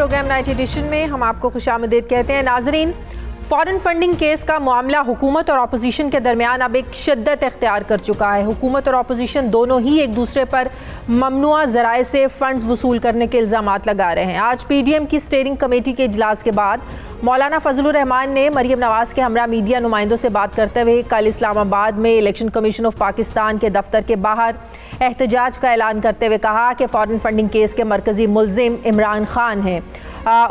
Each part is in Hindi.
प्रोग्राम नाइट एडिशन में हम आपको खुशामदीद कहते हैं। नाजरीन, फॉरेन फंडिंग केस का मामला हुकूमत और अपोजिशन के दरमियान अब एक शिद्दत इख्तियार कर चुका है। हुकूमत और अपोजिशन दोनों ही एक दूसरे पर ममनुआ ज़राए से फ़ंड्स वसूल करने के इल्ज़ामात लगा रहे हैं। आज PDM की स्टीयरिंग कमेटी के इजलास के बाद मौलाना फजलुर रहमान ने मरियम नवाज़ के हमरा मीडिया नुमाइंदों से बात करते हुए कल इस्लामाबाद में इलेक्शन कमीशन ऑफ पाकिस्तान के दफ्तर के बाहर एहतजाज का ऐलान करते हुए कहा कि फ़ॉरेन फंडिंग केस के मरकज़ी मुल्ज़िम इमरान खान हैं।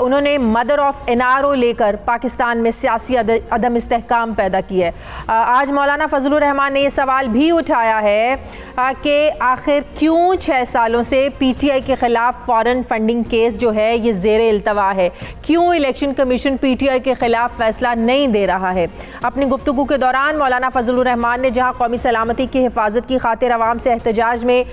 उन्होंने मदर ऑफ NRO लेकर पाकिस्तान में सियासी अदम इस्तेहकाम पैदा की है। आज मौलाना फजलुर रहमान ने यह सवाल भी उठाया है कि आखिर क्यों 6 सालों से PTI के ख़िलाफ़ फ़ॉरेन फंडिंग केस जो है ये ज़ेरे इल्तवा है, क्यों इलेक्शन कमीशन PTI के ख़िलाफ़ फ़ैसला नहीं दे रहा है। अपनी गुफ्तगू के दौरान मौलाना फजलुर रहमान ने जहाँ कौमी सलामती की हिफाजत की खातिर अवाम से एहतजाज में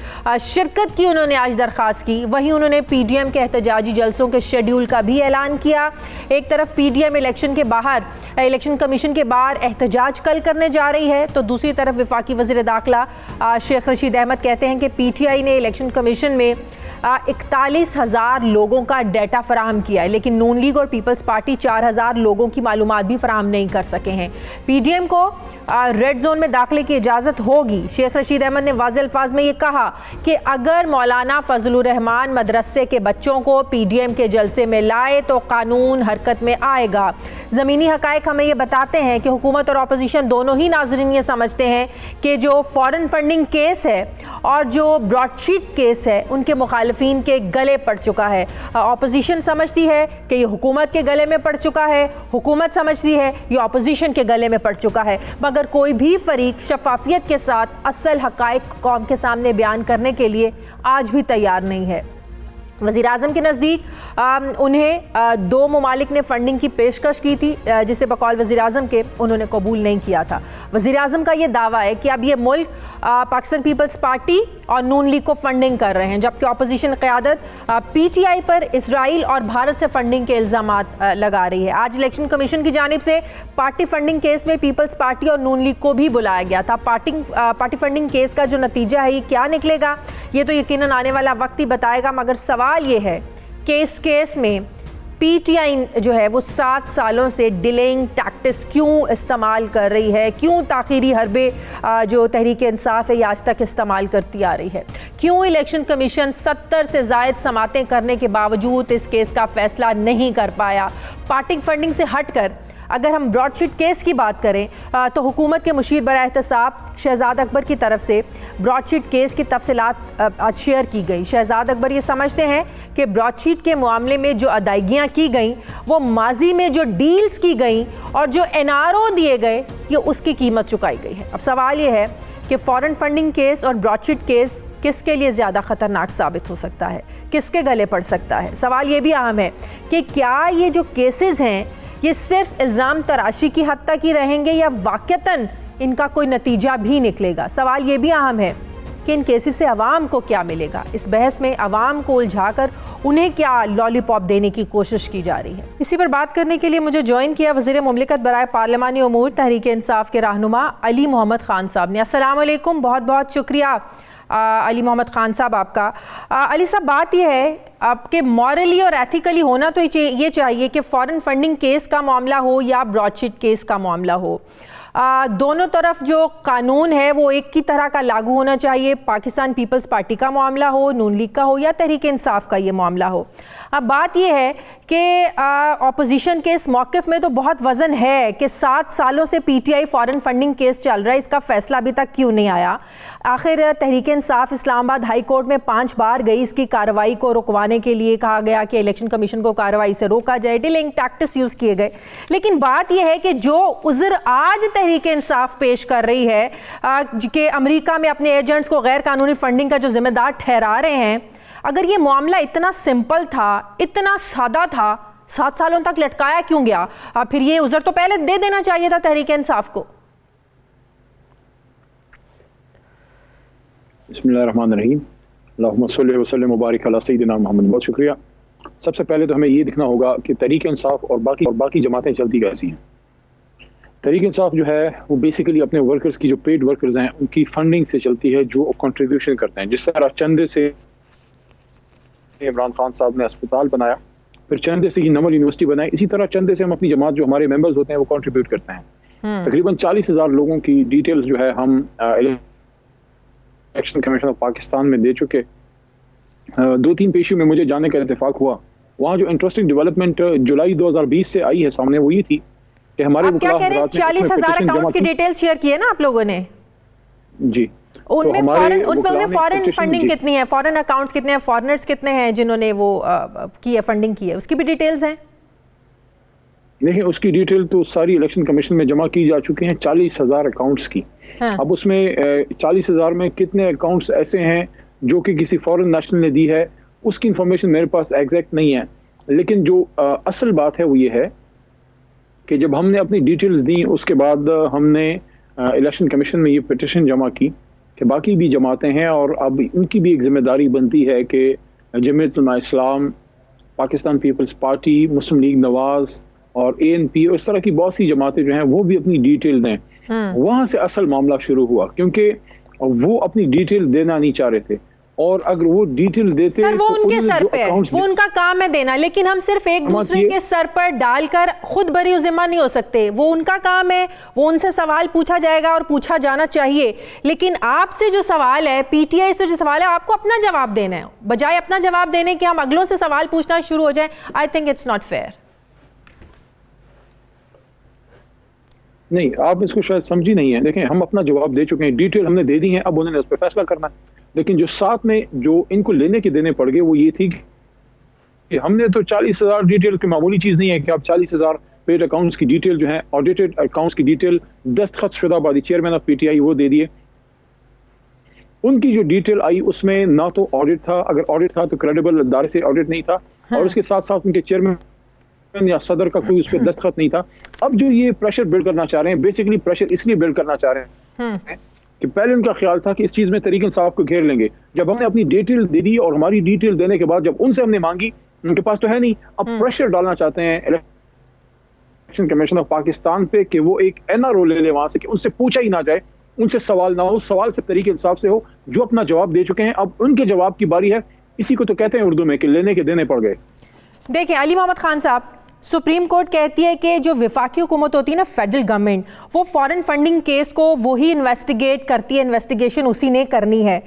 शिरकत की उन्होंने आज दरख्वास्त की, वहीं उन्होंने PDM के एहतजाजी जलसों के शेड्यूल का भी ऐलान किया। एक तरफ PDM इलेक्शन कमीशन के बाहर एहतजाज कल करने जा रही है, तो दूसरी तरफ वफाकी वज़ीर दाखिला शेख रशीद अहमद कहते हैं कि PTI ने इलेक्शन कमीशन में 41,000 लोगों का डाटा फराहम किया है, लेकिन नून लीग और पीपल्स पार्टी 4,000 लोगों की मालूमात भी फराहम नहीं कर सके हैं। PDM को रेड जोन में दाखिले की इजाज़त होगी। शेख रशीद अहमद ने वाज़ेह अल्फाज में ये कहा कि अगर मौलाना फजलुर रहमान मदरसे के बच्चों को PDM के जलसे में लाए तो कानून हरकत में आएगा। ज़मीनी हक़ाइक़ हमें ये बताते हैं कि हुकूमत और अपोजिशन दोनों ही नाज़रीन ये समझते हैं कि जो फ़ॉरेन फंडिंग केस है और जो ब्रॉडशीट केस है उनके मुखालिफिन के गले पड़ चुका है। अपोजिशन समझती है कि ये हुकूमत के गले में पड़ चुका है, हुकूमत समझती है ये अपोजिशन के गले में पड़ चुका है, मगर कोई भी फरीक शफाफियत के साथ असल हक़ाइक़ कौम के सामने बयान करने के लिए आज भी तैयार नहीं है। वज़ीर-ए-आज़म के नज़दीक उन्हें 2 ममालिक ने फ़ंडिंग की पेशकश की थी, जिसे बकौल वज़ीर-ए-आज़म के उन्होंने कबूल नहीं किया था। वज़ीर-ए-आज़म का ये दावा है कि अब ये मुल्क पाकिस्तान पीपल्स पार्टी और नून लीग को फ़ंडिंग कर रहे हैं, जबकि अपोजिशन क़यादत PTI पर इसराइल और भारत से फ़ंडिंग के इल्ज़ामात लगा रही है। आज इलेक्शन कमीशन की जानिब से पार्टी फ़ंडिंग केस में पीपल्स पार्टी और नून लीग को भी बुलाया गया था। पार्टी फ़ंडिंग केस का जो नतीजा है ये क्या निकलेगा ये तो यकीनन आने वाला वक्त ही बताएगा, मगर सवाल ये है कि इस केस में PTI जो है वो 7 सालों से डिलेइंग टैक्टिक्स क्यों इस्तेमाल कर रही है, क्यों ताख़ीरी हरबे जो तहरीक इंसाफ है ये आज तक इस्तेमाल करती आ रही है, क्यों इलेक्शन कमीशन 70 से ज़ायद समातें करने के बावजूद इस केस का फ़ैसला नहीं कर पाया। पार्टी फंडिंग से हटकर अगर हम ब्रॉडशीट केस की बात करें तो हुकूमत के मुशीर बराए एहतसाब शहजाद अकबर की तरफ से ब्रॉडशीट केस की तफसीलात शेयर की गई। शहजाद अकबर ये समझते हैं कि ब्रॉडशीट के मामले में जो अदायगियाँ की गई वो माजी में जो डील्स की गई और जो NRO दिए गए ये उसकी कीमत चुकाई गई है। अब सवाल ये है कि फ़ॉरेन फंडिंग केस और ब्रॉडशीट केस किसके लिए ज़्यादा ख़तरनाक साबित हो सकता है, किसके गले पड़ सकता है। सवाल ये भी अहम है कि क्या ये जो केसेस हैं ये सिर्फ इल्ज़ाम तराशी की हद तक ही रहेंगे या वाक़तन इनका कोई नतीजा भी निकलेगा। सवाल ये भी अहम है कि इन केसेस से अवाम को क्या मिलेगा। इस बहस में अवाम को उलझाकर उन्हें क्या लॉलीपॉप देने की कोशिश की जा रही है। इसी पर बात करने के लिए मुझे ज्वाइन किया वज़ीर मुमलिकत बराए पार्लिमानी उमूर तहरीक इंसाफ के रहनुमा अली मोहम्मद ख़ान साहब ने। अस्सलाम वालेकुम, बहुत बहुत शुक्रिया अली मोहम्मद ख़ान साहब आपका। अली साहब, बात यह है आपके मॉरली और एथिकली होना तो ये चाहिए कि फ़ॉरेन फंडिंग केस का मामला हो या ब्रॉडशीट केस का मामला हो, दोनों तरफ जो कानून है वो एक की तरह का लागू होना चाहिए। पाकिस्तान पीपल्स पार्टी का मामला हो, नून लीग का हो या तहरीक इंसाफ का ये मामला हो। अब बात ये है कि अपोजिशन के इस मौक़िफ़ में तो बहुत वज़न है कि 7 सालों से PTI फ़ॉरेन फंडिंग केस चल रहा है, इसका फ़ैसला अभी तक क्यों नहीं आया। आखिर तहरीक इंसाफ इस्लामाबाद हाई कोर्ट में 5 बार गई, इसकी कार्रवाई को रुकवाने के लिए कहा गया कि इलेक्शन कमीशन को कार्रवाई से रोका जाए, डिलेइंग टैक्टिक्स यूज़ किए गए। लेकिन बात यह है कि जो उज़्र आज तहरीक इंसाफ पेश कर रही है कि अमेरिका में अपने एजेंट्स को गैर कानूनी फंडिंग का जो जिम्मेदार ठहरा रहे हैं, अगर ये मामला इतना सिंपल था, इतना सादा था, 7 सालों तक लटकाया क्यों गया? फिर ये उज़्र तो पहले दे देना चाहिए था तहरीक इंसाफ को। बिस्मिल्लाहिर्रहमानिर्रहीम, अल्लाहुम्मा सल्लि व सल्लिम व बारिक अला सय्यिदिना मोहम्मद। बहुत शुक्रिया। सबसे पहले तो हमें ये देखना होगा कि तहरीक इंसाफ और बाकी जमातें चलती कैसी हैं। तहरीक इंसाफ जो है वो बेसिकली अपने वर्कर्स की जो पेड वर्कर्स हैं उनकी फंडिंग से चलती है, जो कंट्रीब्यूशन करते हैं। जिस तरह चंदे से इमरान खान साहब ने अस्पताल बनाया फिर चंदे से ही नवल यूनिवर्सिटी बनाई, इसी तरह चंदे से हम अपनी जमात जो हमारे मेंबर्स होते हैं वो कंट्रीब्यूट करते हैं। तकरीबन 40,000 लोगों की डिटेल्स जो है हम इलेक्शन कमीशन ऑफ पाकिस्तान में दे चुके। 2-3 पेशियों में मुझे जाने का इत्तेफाक हुआ। वहाँ जो इंटरेस्टिंग डेवलपमेंट जुलाई 2020 से आई है सामने वो ये थी कि हमारे आप क्या कह रहे हैं 40,000 अकाउंट्स की डिटेल शेयर की है ना आप लोगों ने जी, उनमें फॉरेन फंडिंग कितनी है, फॉरेन अकाउंट्स कितने हैं, फॉरेनर्स कितने हैं जिन्होंने वो की है, फंडिंग की है, उसकी भी डिटेल्स हैं? देखिए उसकी डिटेल तो सारी इलेक्शन कमीशन में जमा की जा चुकी हैं 40,000 अकाउंट्स की। हाँ। अब उसमें 40,000 में कितने अकाउंट्स ऐसे हैं जो कि किसी फॉरेन नेशनल ने दी है उसकी इंफॉर्मेशन मेरे पास एग्जैक्ट नहीं है, लेकिन जो असल बात है वो ये है कि जब हमने अपनी डिटेल्स दी उसके बाद हमने इलेक्शन कमीशन में ये पिटिशन जमा की कि बाकी भी जमातें हैं और अब उनकी भी एक जिम्मेदारी बनती है कि जमीयत उलमा इस्लाम, पाकिस्तान पीपल्स पार्टी, मुस्लिम लीग नवाज और ANP और इस तरह की बहुत सी जमातें जो हैं वो भी अपनी डिटेल दें। वहाँ से असल मामला शुरू हुआ क्योंकि वो अपनी डिटेल देना नहीं चाह रहे थे, और अगर वो डिटेल देते सर वो उनके सर पे है, वो उनका काम है देना, लेकिन हम सिर्फ एक दूसरे के सर पर डालकर खुद बरी जिम्मा नहीं हो सकते। वो उनका काम है, वो उनसे सवाल पूछा जाएगा और पूछा जाना चाहिए, लेकिन आपसे जो सवाल है, PTI से जो सवाल है, आपको अपना जवाब देना है, बजाय अपना जवाब देने के हम अगलों से सवाल पूछना शुरू हो जाए। I think it's not fair. नहीं, आप इसको शायद समझी नहीं है। देखें हम अपना जवाब दे चुके हैं, डिटेल हमने दे दी है, अब उन्होंने उस पर फैसला करना है। लेकिन जो साथ में जो इनको लेने के देने पड़ गए वो ये थी कि हमने तो 40,000 डिटेल की मामूली चीज नहीं है कि आप 40,000 पेड अकाउंट्स की डिटेल जो है, ऑडिटेड अकाउंट्स की डिटेल दस्तखत शुदा बादी चेयरमैन ऑफ PTI वो दे दिए। उनकी जो डिटेल आई उसमें ना तो ऑडिट था, अगर ऑडिट था तो क्रेडिबल अदारे से ऑडिट नहीं था, और उसके साथ साथ उनके चेयरमैन या सदर का कोई उस पर दस्तखत नहीं था। अब जो ये प्रेशर बिल्ड करना चाह रहे हैं, बेसिकली प्रेशर इसलिए बिल्ड करना चाह रहे हैं कि पहले उनका ख्याल था कि इस चीज में तहरीक इंसाफ को घेर लेंगे। जब हमने अपनी डिटेल दे दी और हमारी डिटेल देने के बाद जब उनसे हमने मांगी, उनके पास तो है नहीं, अब प्रेशर डालना चाहते हैं इलेक्शन कमीशन ऑफ पाकिस्तान पे कि वो एक NRO ले ले वहां से कि उनसे पूछा ही ना जाए, उनसे सवाल ना हो, सवाल से तरीके इंसाफ से हो, जो अपना जवाब दे चुके हैं अब उनके जवाब की बारी है। इसी को तो कहते हैं उर्दू में कि लेने के देने पड़ गए। देखिए अली मोहम्मद खान साहब, सुप्रीम कोर्ट कहती है कि जो विफाकी हुकूमत होती है ना, फेडरल गवर्नमेंट, वो फॉरेन फंडिंग केस को वो ही इन्वेस्टिगेट करती है, इन्वेस्टिगेशन उसी ने करनी है।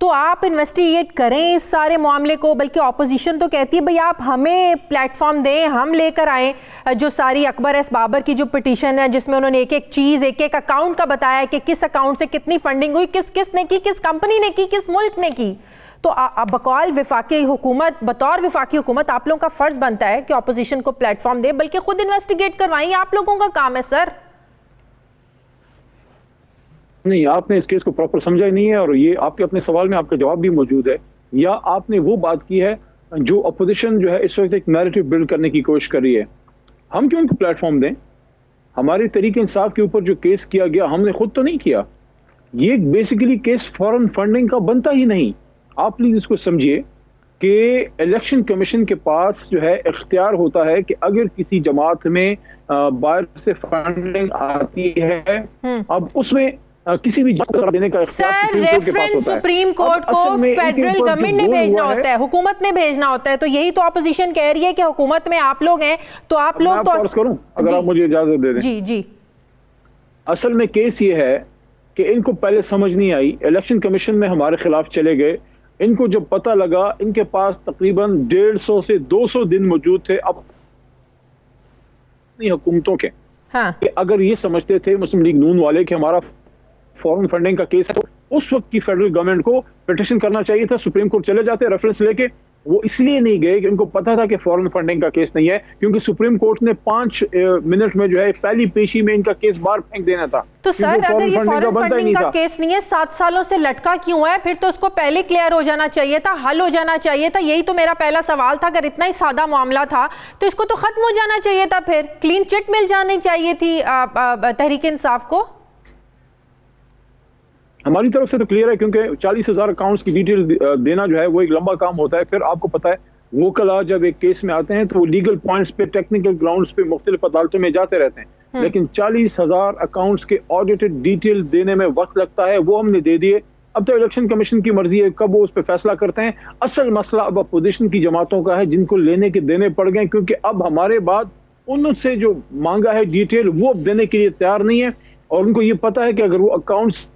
तो आप इन्वेस्टिगेट करें इस सारे मामले को, बल्कि ऑपोजिशन तो कहती है भाई आप हमें प्लेटफॉर्म दें, हम लेकर आएँ जो सारी अकबर एस बाबर की जो पिटीशन है जिसमें उन्होंने एक एक चीज़, एक एक अकाउंट का बताया कि किस अकाउंट से कितनी फंडिंग हुई, किस ने की, किस कंपनी ने की, किस मुल्क ने की। तो बकौल विफाकी हुकूमत, बतौर विफाकी हुकूमत आप लोगों का फर्ज बनता है कि ऑपोजिशन को प्लेटफॉर्म दे, बल्कि खुद इन्वेस्टिगेट करवाएं, आप लोगों का काम है सर। नहीं, आपने इस केस को प्रॉपर समझा ही नहीं है, और ये आपके अपने सवाल में आपका जवाब भी मौजूद है, या आपने वो बात की है जो अपोजिशन जो है इस वक्त एक नैरेटिव बिल्ड करने की कोशिश कर रही है। हम क्यों उनको प्लेटफॉर्म दें? हमारे तरीके इंसाफ के ऊपर जो केस किया गया हमने खुद तो नहीं किया, ये बेसिकली केस फॉरेन फंडिंग का बनता ही नहीं। आप प्लीज इसको समझिए कि इलेक्शन कमीशन के पास जो है इख्तियार होता है कि अगर किसी जमात में बाहर से फंडिंग आती है, अब उसमें किसी भी जमात देने का इख्तियार सुप्रीम कोर्ट को फेडरल गवर्नमेंट ने भेजना होता है, हुकूमत ने भेजना होता है। तो यही तो ऑपोजिशन कह रही है कि हुकूमत में आप लोग हैं, तो आप लोग तो करूं अगर आप मुझे इजाजत दे दें। जी जी। असल में केस ये है कि इनको पहले समझ नहीं आई, इलेक्शन कमीशन में हमारे खिलाफ चले गए। इनको जब पता लगा, इनके पास तकरीबन 150 से 200 दिन मौजूद थे अपनी हुकूमतों के, हाँ। कि अगर ये समझते थे मुस्लिम लीग नून वाले कि हमारा फॉरेन फंडिंग का केस है, तो उस वक्त की फेडरल गवर्नमेंट को पिटीशन करना चाहिए था, सुप्रीम कोर्ट चले जाते रेफरेंस लेके। वो इसलिए नहीं गए कि उनको पता था कि फॉरेन फंडिंग का केस नहीं है, क्योंकि सुप्रीम कोर्ट ने 5 मिनट में जो है पहली पेशी में इनका केस बाहर फेंक देना था। तो सर अगर ये फॉरेन फंडिंग का केस नहीं है, 7 सालों से लटका क्यों है? फिर तो उसको पहले क्लियर हो जाना चाहिए था, हल हो जाना चाहिए था। यही तो मेरा पहला सवाल था। अगर इतना ही सादा मामला था तो इसको तो खत्म हो जाना चाहिए था, फिर क्लीन चिट मिल जानी चाहिए थी तहरीक इंसाफ को। हमारी तरफ से तो क्लियर है, क्योंकि 40,000 अकाउंट्स की डिटेल देना जो है वो एक लंबा काम होता है। फिर आपको पता है वोकला जब एक केस में आते हैं तो वो लीगल पॉइंट्स पे, टेक्निकल ग्राउंड्स पे मुख्तलिफ अदालतों में जाते रहते हैं, लेकिन 40,000 अकाउंट्स के ऑडिटेड डिटेल देने में वक्त लगता है। वो हमने दे दिए, अब तो इलेक्शन कमीशन की मर्जी है कब वो उस पर फैसला करते हैं। असल मसला अब अपोजिशन की जमातों का है, जिनको लेने के देने पड़ गए, क्योंकि अब हमारे बाद उनसे जो मांगा है डिटेल वो अब देने के लिए तैयार नहीं है, और उनको ये पता है कि अगर वो अकाउंट्स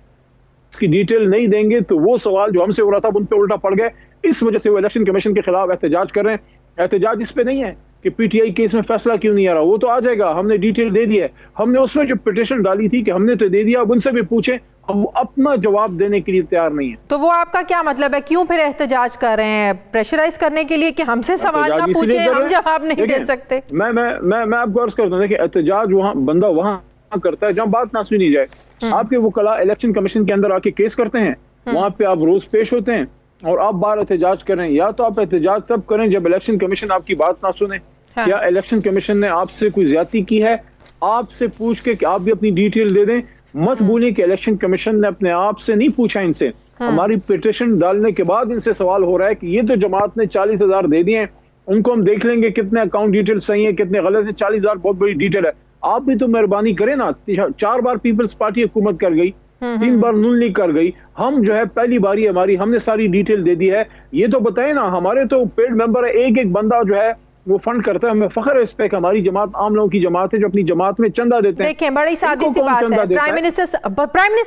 की डिटेल नहीं देंगे तो वो सवाल जो हमसे हो रहा था उन पे उल्टा पड़ गए। इस वजह से वो इलेक्शन कमीशन के खिलाफ एहतजाज कर रहे हैं। एहतजाज इस पे नहीं है कि पीटीआई केस में फैसला क्यों नहीं आ रहा, वो तो आ जाएगा, हमने डिटेल दे दी है। हमने उसमें जो पिटीशन डाली थी कि हमने तो दे दिया, अब उनसे भी पूछें, अब वो अपना जवाब देने के लिए तैयार नहीं है। तो वो आपका क्या मतलब है, क्यों फिर एहतजाज कर रहे हैं? प्रेशराइज करने के लिए कि हमसे सवाल ना पूछे, हम जवाब नहीं दे सकते? मैं आपको अर्ज करता हूँ कि एहतजाज वहाँ बंदा वहाँ करता है जहाँ बात ना सुनी जाए। आपके वकला इलेक्शन कमीशन के अंदर आके केस करते हैं, वहाँ पे आप रोज पेश होते हैं और आप बार एहतजाज करें, या तो आप एहतजाज तब करें जब इलेक्शन कमीशन आपकी बात ना सुने। हाँ। या इलेक्शन कमीशन ने आपसे कोई ज्यादती की है, आपसे पूछ के कि आप भी अपनी डिटेल दे दें। मत भूलें कि इलेक्शन कमीशन ने अपने आप से नहीं पूछा इनसे, हमारी पिटीशन डालने के बाद इनसे सवाल हो रहा है कि ये तो जमात ने 40,000 दे दिए हैं, उनको हम देख लेंगे कितने अकाउंट डिटेल सही है कितने गलत है। 40,000 बहुत बड़ी डिटेल है, आप भी तो मेहरबानी करें ना। 4 बार पीपल्स पार्टी हुकूमत कर गई, 3 बार नून लीग कर गई, हम जो है पहली बारी हमारी, हमने सारी डिटेल दे दी है। ये तो बताए ना, हमारे तो पेड मेंबर है, एक एक बंदा जो है वो फंड करता है, हमें फख्र है इस पे। हमारी जमात आम लोगों की जमात है जो अपनी जमात में चंदा देते हैं। देखें, बड़ी सादी सी बात है, प्राइम मिनिस्टर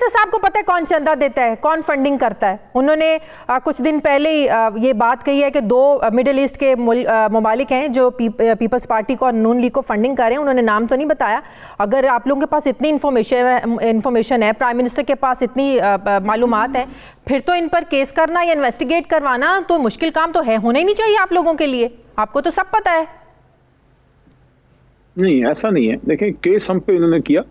साहब को पता है कौन चंदा देता है, कौन फंडिंग करता है। उन्होंने कुछ दिन पहले ही ये बात कही है कि 2 मिडिल ईस्ट के ममालिक हैं जो पीपल्स पार्टी को और नून लीग को फंडिंग कर रहे हैं। उन्होंने नाम तो नहीं बताया। अगर आप लोगों के पास इतनी इन्फॉर्मेशन है, प्राइम मिनिस्टर के पास इतनी मालूमात है, फिर तो इन पर केस करना या इन्वेस्टिगेट करवाना तो मुश्किल काम तो है, होना ही नहीं चाहिए आप लोगों के लिए। आपको तो सब पता है। नहीं, ऐसा नहीं है। देखें, केस हम पे इन्होंने किया,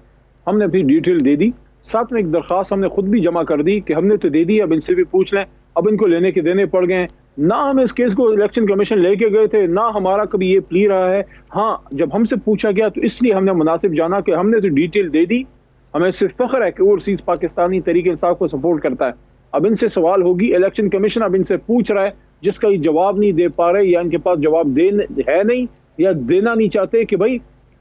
हमने अपनी डिटेल दे दी, साथ में एक दरख्वास्त हमने खुद भी जमा कर दी कि हमने तो दे दी, अब इनसे भी पूछ लें। अब इनको लेने के देने पड़ गए। ना हम इस केस को इलेक्शन कमीशन लेके गए थे, ना हमारा कभी ये प्ली रहा है। हाँ, जब हमसे पूछा गया तो इसलिए हमने मुनासिब जाना कि हमने तो डिटेल दे दी। हमें सिर्फ फख्र है कि ओवरसीज पाकिस्तानी तरीके इंसाफ को सपोर्ट करता है। अब इनसे सवाल होगी, इलेक्शन कमीशन अब इनसे पूछ रहा है जिसका ये जवाब नहीं दे पा रहे, या इनके पास जवाब है नहीं, या देना नहीं चाहते कि भाई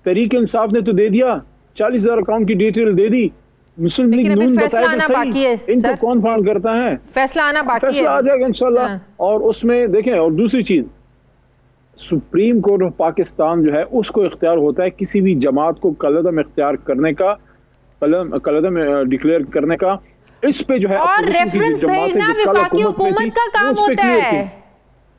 तरीके इंसाफ ने तो दे दिया, 40,000 अकाउंट की डिटेल दे दी, मुस्लिम लीग नून बताया तो सही, इनको कौन फंड करता है? फैसला आना बाकी है, फैसला आ जाएगा इंशाल्लाह। और उसमें देखें, और दूसरी चीज, सुप्रीम कोर्ट ऑफ पाकिस्तान जो है उसको इख्तियार होता है किसी भी जमात को कलअदम इख्तियार करने का, कलअदम डिक्लेयर करने का। इस पे जो है और रेफरेंस भेजना वफाकी हुकूमत का काम होता है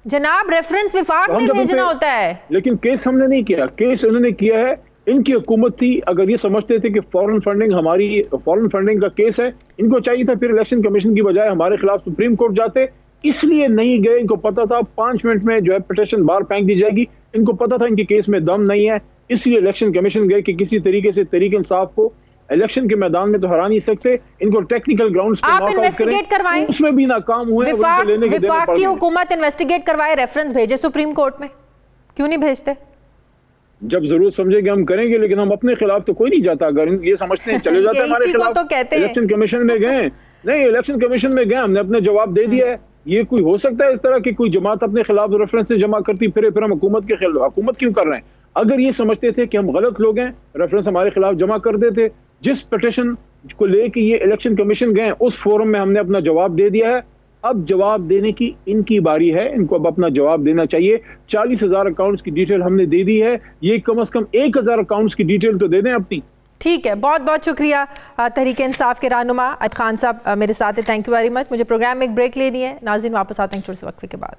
जनाब, रेफरेंस वफाक ने भेजना होता है। लेकिन केस हमने नहीं किया, केस उन्होंने किया है, इनकी हुकूमत थी। अगर ये समझते थे कि फॉरेन फंडिंग हमारी, फॉरेन फंडिंग का केस है, इनको चाहिए था फिर इलेक्शन कमीशन की बजाय हमारे खिलाफ सुप्रीम कोर्ट जाते, इसलिए नहीं गए। इनको पता था 5 मिनट में जो है पिटीशन बाहर फेंक दी जाएगी, इनको पता था इनके केस में दम नहीं है, इसलिए इलेक्शन कमीशन गए कि किसी तरीके से तरीके इंसाफ को इलेक्शन के मैदान में तो हरा नहीं सकते, इनको टेक्निकल ग्राउंड्स पे आप इन्वेस्टिगेट करवाएं, उसमें भी नाकाम हुए। विफाक की हुकूमत इन्वेस्टिगेट करवाए, रेफरेंस भेजे सुप्रीम कोर्ट में, क्यों नहीं भेजते? जब जरूरत समझेंगे हम करेंगे, लेकिन हम अपने खिलाफ तो कोई नहीं जाता। अगर ये समझते हैं चले जाते हमारे खिलाफ, तो कहते हैं इलेक्शन कमीशन में गए, नहीं इलेक्शन कमीशन में गए, हमने अपने जवाब दे दिया है। ये कोई हो सकता है इस तरह की कोई जमात अपने खिलाफ रेफरेंस से जमा करती फिर हम हुकूमत के खिलाफ, हुकूमत क्यों कर रहे हैं? अगर ये समझते थे कि हम गलत लोग हैं, रेफरेंस हमारे खिलाफ जमा कर देते। जिस पिटीशन को लेके ये इलेक्शन कमीशन गए, उस फोरम में हमने अपना जवाब दे दिया है। अब जवाब देने की इनकी बारी है, इनको अब अपना जवाब देना चाहिए। 40,000 अकाउंट्स की डिटेल हमने दे दी है, ये कम से कम 1,000 अकाउंट्स की डिटेल तो दे दें अपनी। ठीक है, बहुत बहुत शुक्रिया तहरीक इंसाफ के रहनुमा अद खान साहब मेरे साथ है, थैंक यू वेरी मच। मुझे प्रोग्राम में एक ब्रेक लेनी है, नाज़रीन वापस आते हैं छोटे से वक्फे के बाद।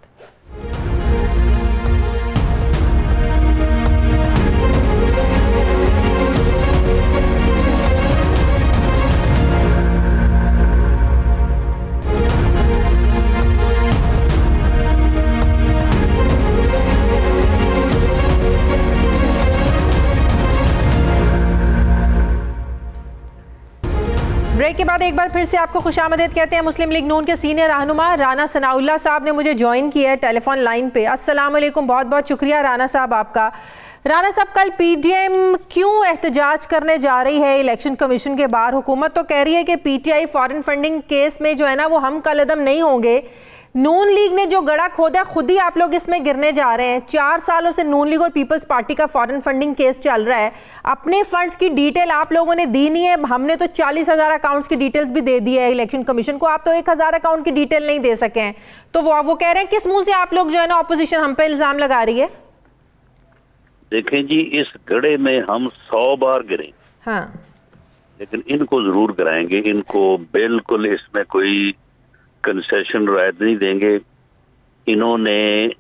ब्रेक के बाद एक बार फिर से आपको खुशामदीद कहते हैं। मुस्लिम लीग नून के सीनियर रहनुमा राना सनाउल्लाह साहब ने मुझे ज्वाइन किया है टेलीफोन लाइन पे। अस्सलाम वालेकुम, बहुत बहुत शुक्रिया राना साहब आपका। राना साहब, कल पीडीएम क्यों एहतजाज करने जा रही है इलेक्शन कमीशन के बाहर? हुकूमत तो कह रही है कि पीटीआई फॉरेन फंडिंग केस में जो है ना वो हम कलअदम नहीं होंगे, नून लीग ने जो गड़ा खोदा खुद ही आप लोग इसमें गिरने जा रहे हैं। 4 सालों से नून लीग और पीपल्स पार्टी का फॉरेन फंडिंग केस चल रहा है। अपने फंड्स की डिटेल आप लोगों ने दी नहीं है। हमने तो 40,000 अकाउंट्स की डिटेल्स भी दे दी है इलेक्शन कमीशन को, आप तो 1,000 अकाउंट की डिटेल नहीं दे सके हैं। तो वो कह रहे हैं किस मुंह से आप लोग जो है ना ऑपोजिशन हम पे इल्जाम लगा रही है। देखें जी, इस गड़े में हम 100 बार गिरे, हाँ, लेकिन इनको जरूर गिराएंगे। इनको बिल्कुल इसमें कोई कंसेशन रायत नहीं देंगे। इन्होंने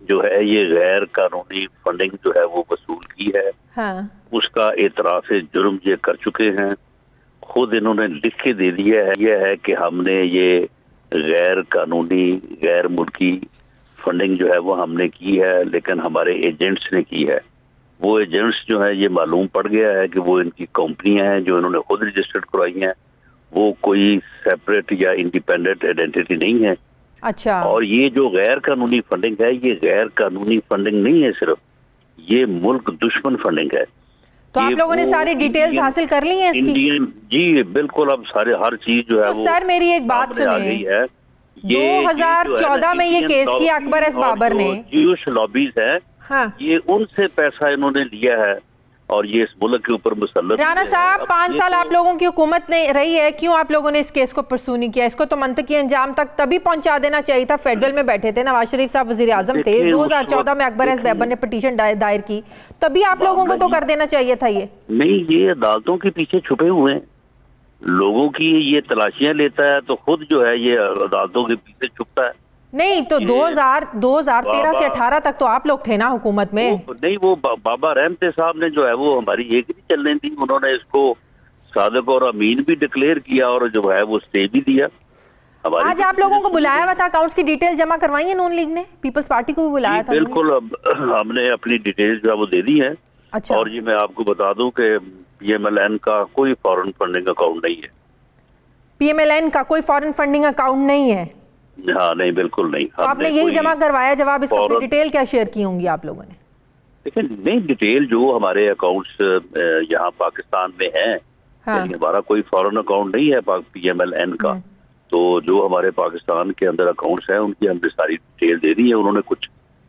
जो है ये गैर कानूनी फंडिंग जो है वो वसूल की है, हाँ, उसका एतराफ़ जुर्म ये कर चुके हैं। खुद इन्होंने लिख के दे दिया है यह है कि हमने ये गैर कानूनी गैर मुल्की फंडिंग जो है वो हमने की है, लेकिन हमारे एजेंट्स ने की है। वो एजेंट्स जो है ये मालूम पड़ गया है कि वो इनकी कंपनियां हैं जो इन्होंने खुद रजिस्टर्ड करवाई हैं, वो कोई सेपरेट या इंडिपेंडेंट आइडेंटिटी नहीं है। अच्छा, और ये जो गैर कानूनी फंडिंग है, ये गैर कानूनी फंडिंग नहीं है, सिर्फ ये मुल्क दुश्मन फंडिंग है। तो आप लोगों ने सारी डिटेल्स हासिल कर ली हैं इसकी? इंडियन जी बिल्कुल, अब सारे हर चीज जो है तो सर मेरी एक बात सुनिए, 2014 में ये केस किया अकबर एस बाबर ने। ज्यूश लॉबीज है, हाँ, ये उनसे पैसा इन्होंने लिया है और ये इस मुल्क के ऊपर मुसल्लत। राणा साहब 5 साल आप लोगों की हुकूमत नहीं रही है, क्यों आप लोगों ने इस केस को परसू नहीं किया? इसको तो मंतकी अंजाम तक तभी पहुंचा देना चाहिए था। फेडरल में बैठे थे, नवाज शरीफ साहब वजीर आजम थे, 2014 में अकबर एस बाबर ने पिटीशन दायर की, तभी आप लोगों को तो कर देना चाहिए था। ये नहीं, ये अदालतों के पीछे छुपे हुए हैं, लोगों की ये तलाशियां लेता है, तो खुद जो है ये अदालतों के पीछे छुपता है। नहीं तो 2013 से 18 तक तो आप लोग थे ना हुकूमत में। नहीं, वो बाबा रहमते साहब ने जो है वो हमारी एक नहीं चलने दी, उन्होंने इसको सादिक और अमीन भी डिक्लेयर किया और जो है वो स्टे भी दिया। आज आप लोगों को बुलाया हुआ था, अकाउंट्स की डिटेल जमा करवाई है नून लीग ने, पीपल्स पार्टी को भी बुलाया था? बिल्कुल, अब हमने अपनी डिटेल्स जो है वो दे दी है। अच्छा, और ये मैं आपको बता दूं कि PMLN का कोई फॉरेन फंडिंग अकाउंट नहीं है। PMLN का कोई फॉरेन फंडिंग अकाउंट नहीं है? हाँ नहीं, बिल्कुल नहीं। तो आपने यही जमा करवाया जवाब, इसका अपनी डिटेल क्या शेयर की होंगी आप लोगों ने? देखिए, नहीं डिटेल जो हमारे अकाउंट्स यहाँ पाकिस्तान में है, हाँ, हमारा कोई फॉरेन अकाउंट नहीं है PMLN का, तो जो हमारे पाकिस्तान के अंदर अकाउंट्स हैं उनकी हमने सारी डिटेल दे दी है। उन्होंने कुछ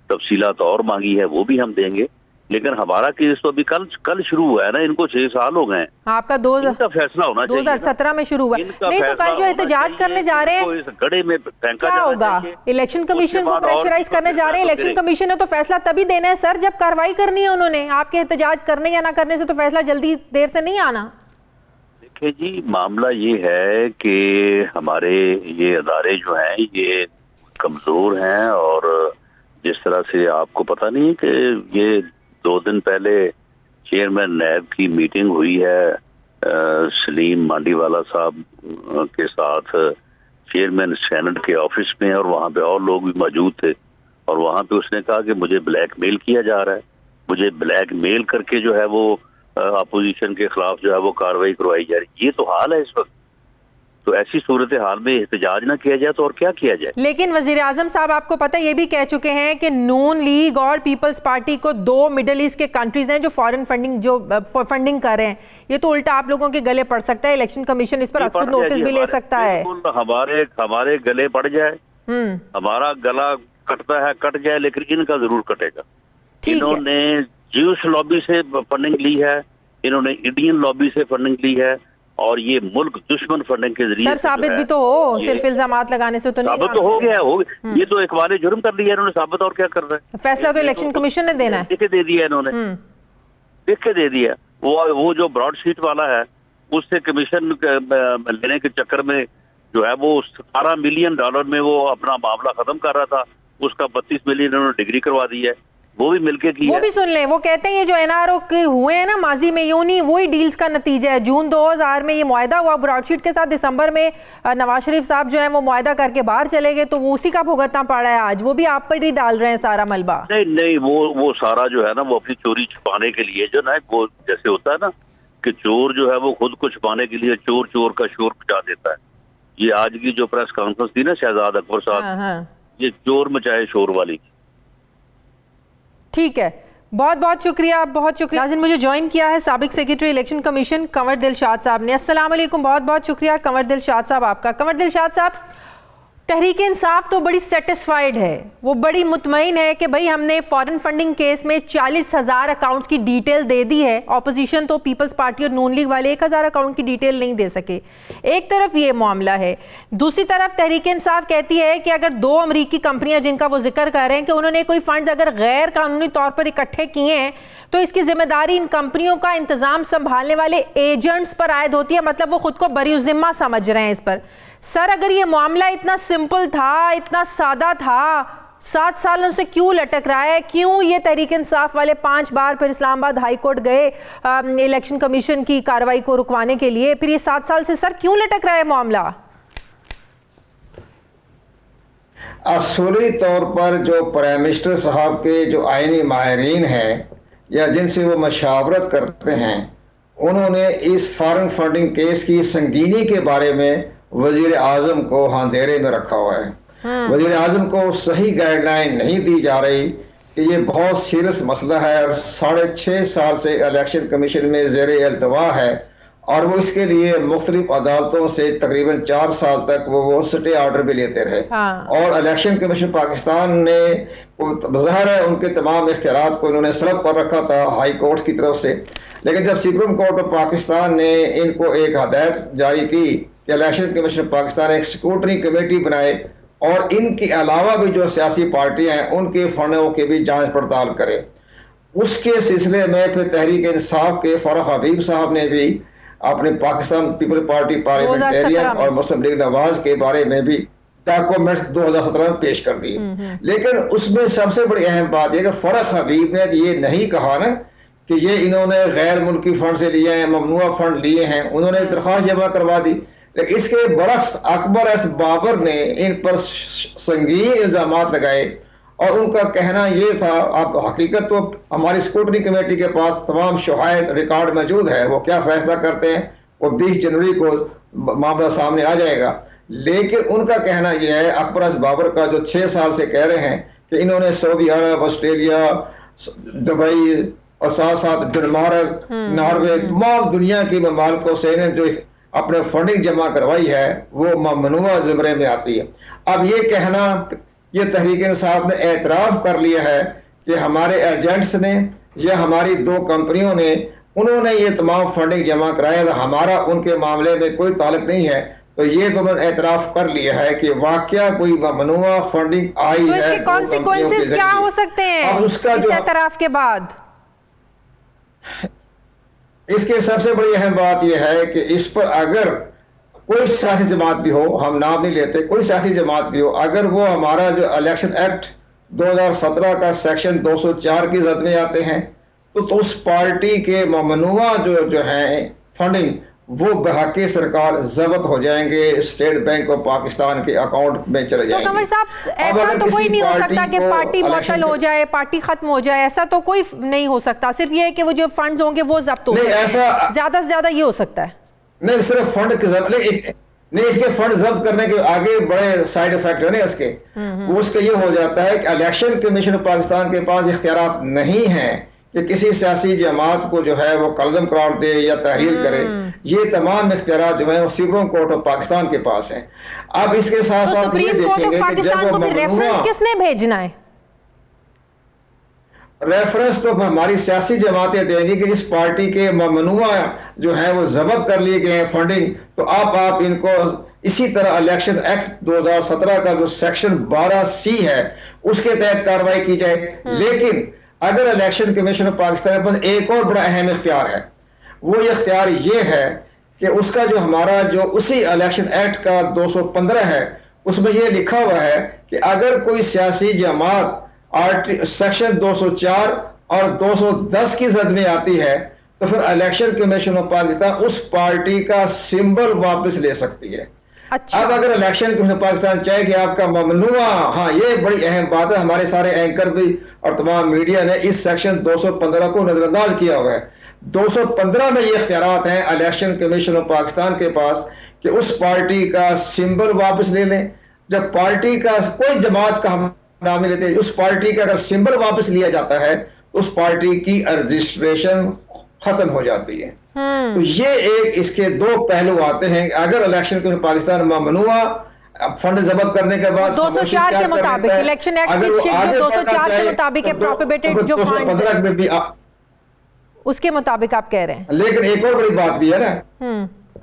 तफसीलात और मांगी है, वो भी हम देंगे, लेकिन हमारा केस तो अभी कल शुरू हुआ है ना, इनको 6 साल हो गए हैं। आपका फैसला होना चाहिए। 2017 में शुरू हुआ। नहीं तो कल जो एहतजाज करने जा रहे हैं, इस गड़े में क्या होगा? इलेक्शन कमीशन को प्रेशराइज करने जा रहे हैं। इलेक्शन कमीशन ने तो फैसला तभी देना है सर जब कार्रवाई करनी है उन्होंने। आपके एहतजाज करने या ना करने से तो फैसला जल्दी देर से नहीं आना। देखिए जी, मामला ये है कि हमारे ये अदारे जो हैं ये कमजोर हैं, और जिस तरह से आपको पता नहीं है कि ये 2 दिन पहले चेयरमैन नैब की मीटिंग हुई है सलीम मांडीवाला साहब के साथ चेयरमैन सेनेट के ऑफिस में, और वहाँ पे और लोग भी मौजूद थे, और वहाँ पे उसने कहा कि मुझे ब्लैकमेल किया जा रहा है, मुझे ब्लैकमेल करके जो है वो अपोजिशन के खिलाफ जो है वो कार्रवाई करवाई जा रही है। ये तो हाल है इस वक्त। तो ऐसी सूरत हाल में एहतजाज ना किया जाए तो और क्या किया जाए? लेकिन वजीर आजम साहब आपको पता है ये भी कह चुके हैं कि नून लीग और पीपल्स पार्टी को 2 मिडिल ईस्ट के कंट्रीज हैं जो फॉरेन फंडिंग कर रहे हैं। ये तो उल्टा आप लोगों के गले पड़ सकता है। इलेक्शन कमीशन इस पर खुद नोटिस भी ले सकता है। हमारे गले पड़ जाए, हमारा गला कटता है कट जाए, लेकिन इनका जरूर कटेगा। इन्होंने ज्यूश लॉबी से फंडिंग ली है, इन्होंने इंडियन लॉबी से फंडिंग ली है, और ये मुल्क दुश्मन फंडिंग के जरिए सर साबित भी तो हो, सिर्फ इल्जामात लगाने से तो नहीं। साबित तो हो गया, ये तो इकबाल जुर्म कर लिया इन्होंने, साबित और क्या कर रहे हैं? फैसला तो इलेक्शन कमीशन ने देना है। लिख के दे दिया इन्होंने, लिख के दे दिया। वो जो ब्रॉडशीट वाला है उससे कमीशन लेने के चक्कर में जो है वो $17 मिलियन में वो अपना मामला खत्म कर रहा था, उसका 32 मिलियन उन्होंने डिग्री करवा दी है, वो भी मिलके की वो भी सुन लें। वो कहते हैं ये जो NRO के हुए हैं ना माजी में, यूं नहीं वही डील्स का नतीजा है। जून 2000 में ये मुआहदा हुआ ब्रॉडशीट के साथ, दिसंबर में नवाज शरीफ साहब जो है वो मुआहदा करके बाहर चले गए, तो वो उसी का भुगतना पड़ा है आज। वो भी आप पर ही डाल रहे हैं सारा मलबा। नहीं, वो सारा जो है ना वो अपनी चोरी छुपाने के लिए जो ना, वो जैसे होता है ना कि चोर जो है वो खुद को छुपाने के लिए चोर का शोर मचा देता है। ये आज की जो प्रेस कॉन्फ्रेंस थी ना शहजाद अकबर साहब, ये चोर मचाए शोर वाली। ठीक है, बहुत बहुत शुक्रिया, बहुत शुक्रिया। नाज़रीन, मुझे ज्वाइन किया है साबिक secretary election commission Kanwar Dilshad साहब ने। अस्सलाम वालेकुम, बहुत बहुत शुक्रिया कंवर दिलशाद साहब आपका। कंवर दिलशाद साहब, तहरीक इंसाफ तो बड़ी सेटिस्फाइड है, वो बड़ी मुतमईन है कि भाई हमने फॉरेन फंडिंग केस में 40,000 अकाउंट्स की डिटेल दे दी है। ऑपोजिशन तो पीपल्स पार्टी और नून लीग वाले 1,000 अकाउंट की डिटेल नहीं दे सके। एक तरफ ये मामला है, दूसरी तरफ तहरीक इंसाफ कहती है कि अगर 2 अमरीकी कंपनियां जिनका वो जिक्र कर रहे हैं कि उन्होंने कोई फंड्स अगर गैर कानूनी तौर पर इकट्ठे किए हैं तो इसकी जिम्मेदारी इन कंपनियों का इंतजाम संभालने वाले एजेंट्स पर आयद होती है। मतलब वो खुद को बरीउज़िम्मा समझ रहे हैं इस पर। सर, अगर ये मामला इतना सिंपल था, इतना सादा था, 7 सालों से क्यों लटक रहा है? क्यों ये तहरीक इंसाफ वाले 5 बार फिर इस्लामाबाद हाई कोर्ट गए इलेक्शन कमीशन की कार्रवाई को रुकवाने के लिए, फिर ये 7 साल से सर क्यों लटक रहा है मामला? असूली तौर पर जो प्राइम मिनिस्टर साहब के जो आईनी माहिरीन हैं या जिनसे वो मशावरत करते हैं, उन्होंने इस फॉरेन फंडिंग केस की संगीनी के बारे में वजीर आजम को अंधेरे में रखा हुआ है। वजीर आजम को सही गाइडलाइन नहीं दी जा रही कि ये बहुत सीरियस मसला है और 6.5 साल से इलेक्शन कमीशन में ज़ेरे अल्तवा है और वो इसके लिए मुख्तलिफ अदालतों से तकरीबन 4 साल तक वो स्टे ऑर्डर भी लेते रहे। और इलेक्शन कमीशन पाकिस्तान ने ज़ाहिर है उनके तमाम इख्तियारात को इन्होंने सलब पर रखा था हाई कोर्ट की तरफ से, लेकिन जब सुप्रीम कोर्ट ऑफ पाकिस्तान ने इनको एक हदायत जारी की कि इलेक्शन कमीशन पाकिस्तान एक स्क्रूटनी कमेटी बनाए और इनके अलावा भी जो सियासी पार्टियां हैं उनके फंडों की भी जांच पड़ताल करे, उसके सिलसिले में फिर तहरीक इंसाफ के फराह हबीब साहब ने भी अपने पाकिस्तान पीपल पार्टी पार्लियामेंटेरियन और मुस्लिम लीग नवाज के बारे में भी डॉक्यूमेंट्स 2017 में पेश कर दिए। लेकिन उसमें सबसे बड़ी अहम बात यह कि फराह हबीब ने ये नहीं कहा ना कि ये इन्होंने गैर मुल्की फंड से लिए हैं, ममनुआ फंड लिए हैं, उन्होंने दरख्वास्त जमा करवा दी। लेकिन इसके बरक्स अकबर एस बाबर ने इन पर संगीन इल्जामात लगाए और उनका कहना ये था, अब हकीकत तो हमारी स्क्रूटनी कमेटी के पास तमाम शहायद रिकॉर्ड मौजूद है, वो क्या फैसला करते हैं वो 20 जनवरी को मामला सामने आ जाएगा। लेकिन उनका कहना यह है, अकबर एस बाबर का जो 6 साल से कह रहे हैं कि इन्होंने सऊदी अरब, ऑस्ट्रेलिया, दुबई और साथ साथ डेनमार्क, नॉर्वे, तमाम दुनिया की ममालिकों से इन्हें जो अपने फंडिंग जमा करवाई है वो ममनुआ ज़ुमरे में आती है। अब ये कहना, ये तहरीक इंसाफ ने एतराफ़ कर लिया है कि हमारे एजेंट्स ने या हमारी 2 कंपनियों ने उन्होंने ये तमाम फंडिंग जमा कराया था, हमारा उनके मामले में कोई ताल्लुक नहीं है। तो ये तो उन्होंने एतराफ़ कर लिया है कि वाकया कोई ममनुआ फंडिंग आई तो है। इसके कॉन्सिक्वेंसेस क्या हो सकते हैं उसका इस एतराफ़ के बाद? इसके सबसे बड़ी अहम बात यह है कि इस पर अगर कोई सियासी जमात भी हो, हम नाम नहीं लेते, कोई सियासी जमात भी हो, अगर वो हमारा जो इलेक्शन एक्ट 2017 का सेक्शन 204 की जद में आते हैं तो उस पार्टी के ममनुआ जो है फंडिंग वो बहके सरकार जब्त हो जाएंगे, स्टेट बैंक ऑफ पाकिस्तान के अकाउंट में चले जाएंगे। तो कमर साहब, ऐसा तो कोई नहीं हो सकता कि पार्टी मुअत्तल हो जाए, पार्टी खत्म हो जाए, ऐसा तो कोई नहीं हो सकता। सिर्फ ये है कि वो जो फंड्स होंगे वो जब्त हो, ज्यादा से ज्यादा ये हो सकता है। नहीं, सिर्फ फंड के नहीं, इसके फंड जब्त करने के आगे बड़े साइड इफेक्ट है ना इसके। वो उसके ये हो जाता है कि इलेक्शन कमीशन ऑफ पाकिस्तान के पास इख्तियारात नहीं है कि किसी सियासी जमात को जो है वो कलदम करार दे या तहरीर करे। ये तमाम इख्तियारात जो है वो सुप्रीम कोर्ट ऑफ पाकिस्तान के पास हैं। अब इसके साथ साथ सुप्रीम कोर्ट ऑफ पाकिस्तान को फिर रेफरेंस किसने भेजना है? रेफरेंस तो हमारी सियासी जमातें देंगी कि इस पार्टी के ममनुआ जो है वो जब्त कर लिए गए हैं फंडिंग, तो आप इनको इसी तरह इलेक्शन एक्ट 2017 का जो सेक्शन 12C है उसके तहत कार्रवाई की जाए। लेकिन अगर इलेक्शन कमीशन ऑफ पाकिस्तान के पास एक और बड़ा अहम इख्तियार है, वो ये इख्तियार ये है कि उसका जो हमारा जो उसी इलेक्शन एक्ट का 215 है उसमें ये लिखा हुआ है कि अगर कोई सियासी जमात सेक्शन 204 और 210 की जद में आती है तो फिर इलेक्शन कमीशन ऑफ पाकिस्तान उस पार्टी का सिंबल वापस ले सकती है। अच्छा। अब अगर इलेक्शन कमीशन पाकिस्तान चाहे कि आपका ममनुआ, हाँ ये बड़ी अहम बात है, हमारे सारे एंकर भी और तमाम मीडिया ने इस सेक्शन 215 को नजरअंदाज किया हुआ है। 215 में ये इख्तियारात हैं इलेक्शन कमीशन ऑफ पाकिस्तान के पास कि उस पार्टी का सिंबल वापस ले लें। जब पार्टी का कोई जमात का हम नाम नहीं लेते, उस पार्टी का अगर सिंबल वापस लिया जाता है तो उस पार्टी की रजिस्ट्रेशन खत्म हो जाती है। तो ये एक इसके 2 पहलू आते हैं। अगर इलेक्शन कमीशन पाकिस्तान ममनुआ फंड जब्त करने के बाद 204 के मुताबिक इलेक्शन एक्ट की जो 204 के मुताबिक है, प्रोहिबिटेड जो फंड में भी उसके मुताबिक आप कह रहे हैं। लेकिन एक और बड़ी बात भी है ना,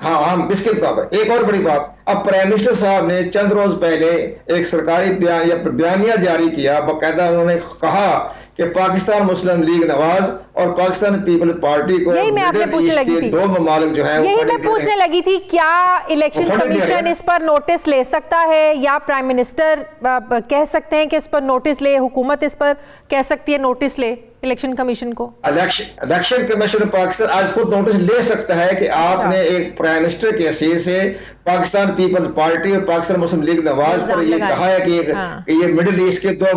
हाँ हम इसके मुताबिक एक और बड़ी बात, अब प्राइम मिनिस्टर साहब ने चंद रोज पहले एक सरकारी बयानिया जारी किया, बाकायदा उन्होंने कहा कि पाकिस्तान मुस्लिम लीग नवाज और पाकिस्तान पीपल पार्टी को यही मैं आपने पूछने लगी थी, 2 ममालिक जो है यही मैं पूछने लगी थी, क्या इलेक्शन कमीशन इस पर नोटिस ले सकता है या प्राइम मिनिस्टर कह सकते हैं कि इस पर नोटिस ले, हुकूमत इस पर कह सकती है नोटिस ले इलेक्शन कमीशन को? इलेक्शन कमीशन पाकिस्तान आज खुद नोटिस ले सकता है कि आपने एक प्राइम मिनिस्टर के हैसियत से पाकिस्तान पीपल्स पार्टी और पाकिस्तान मुस्लिम लीग नवाज पर ये कहा है कि ये मिडिल ईस्ट के 2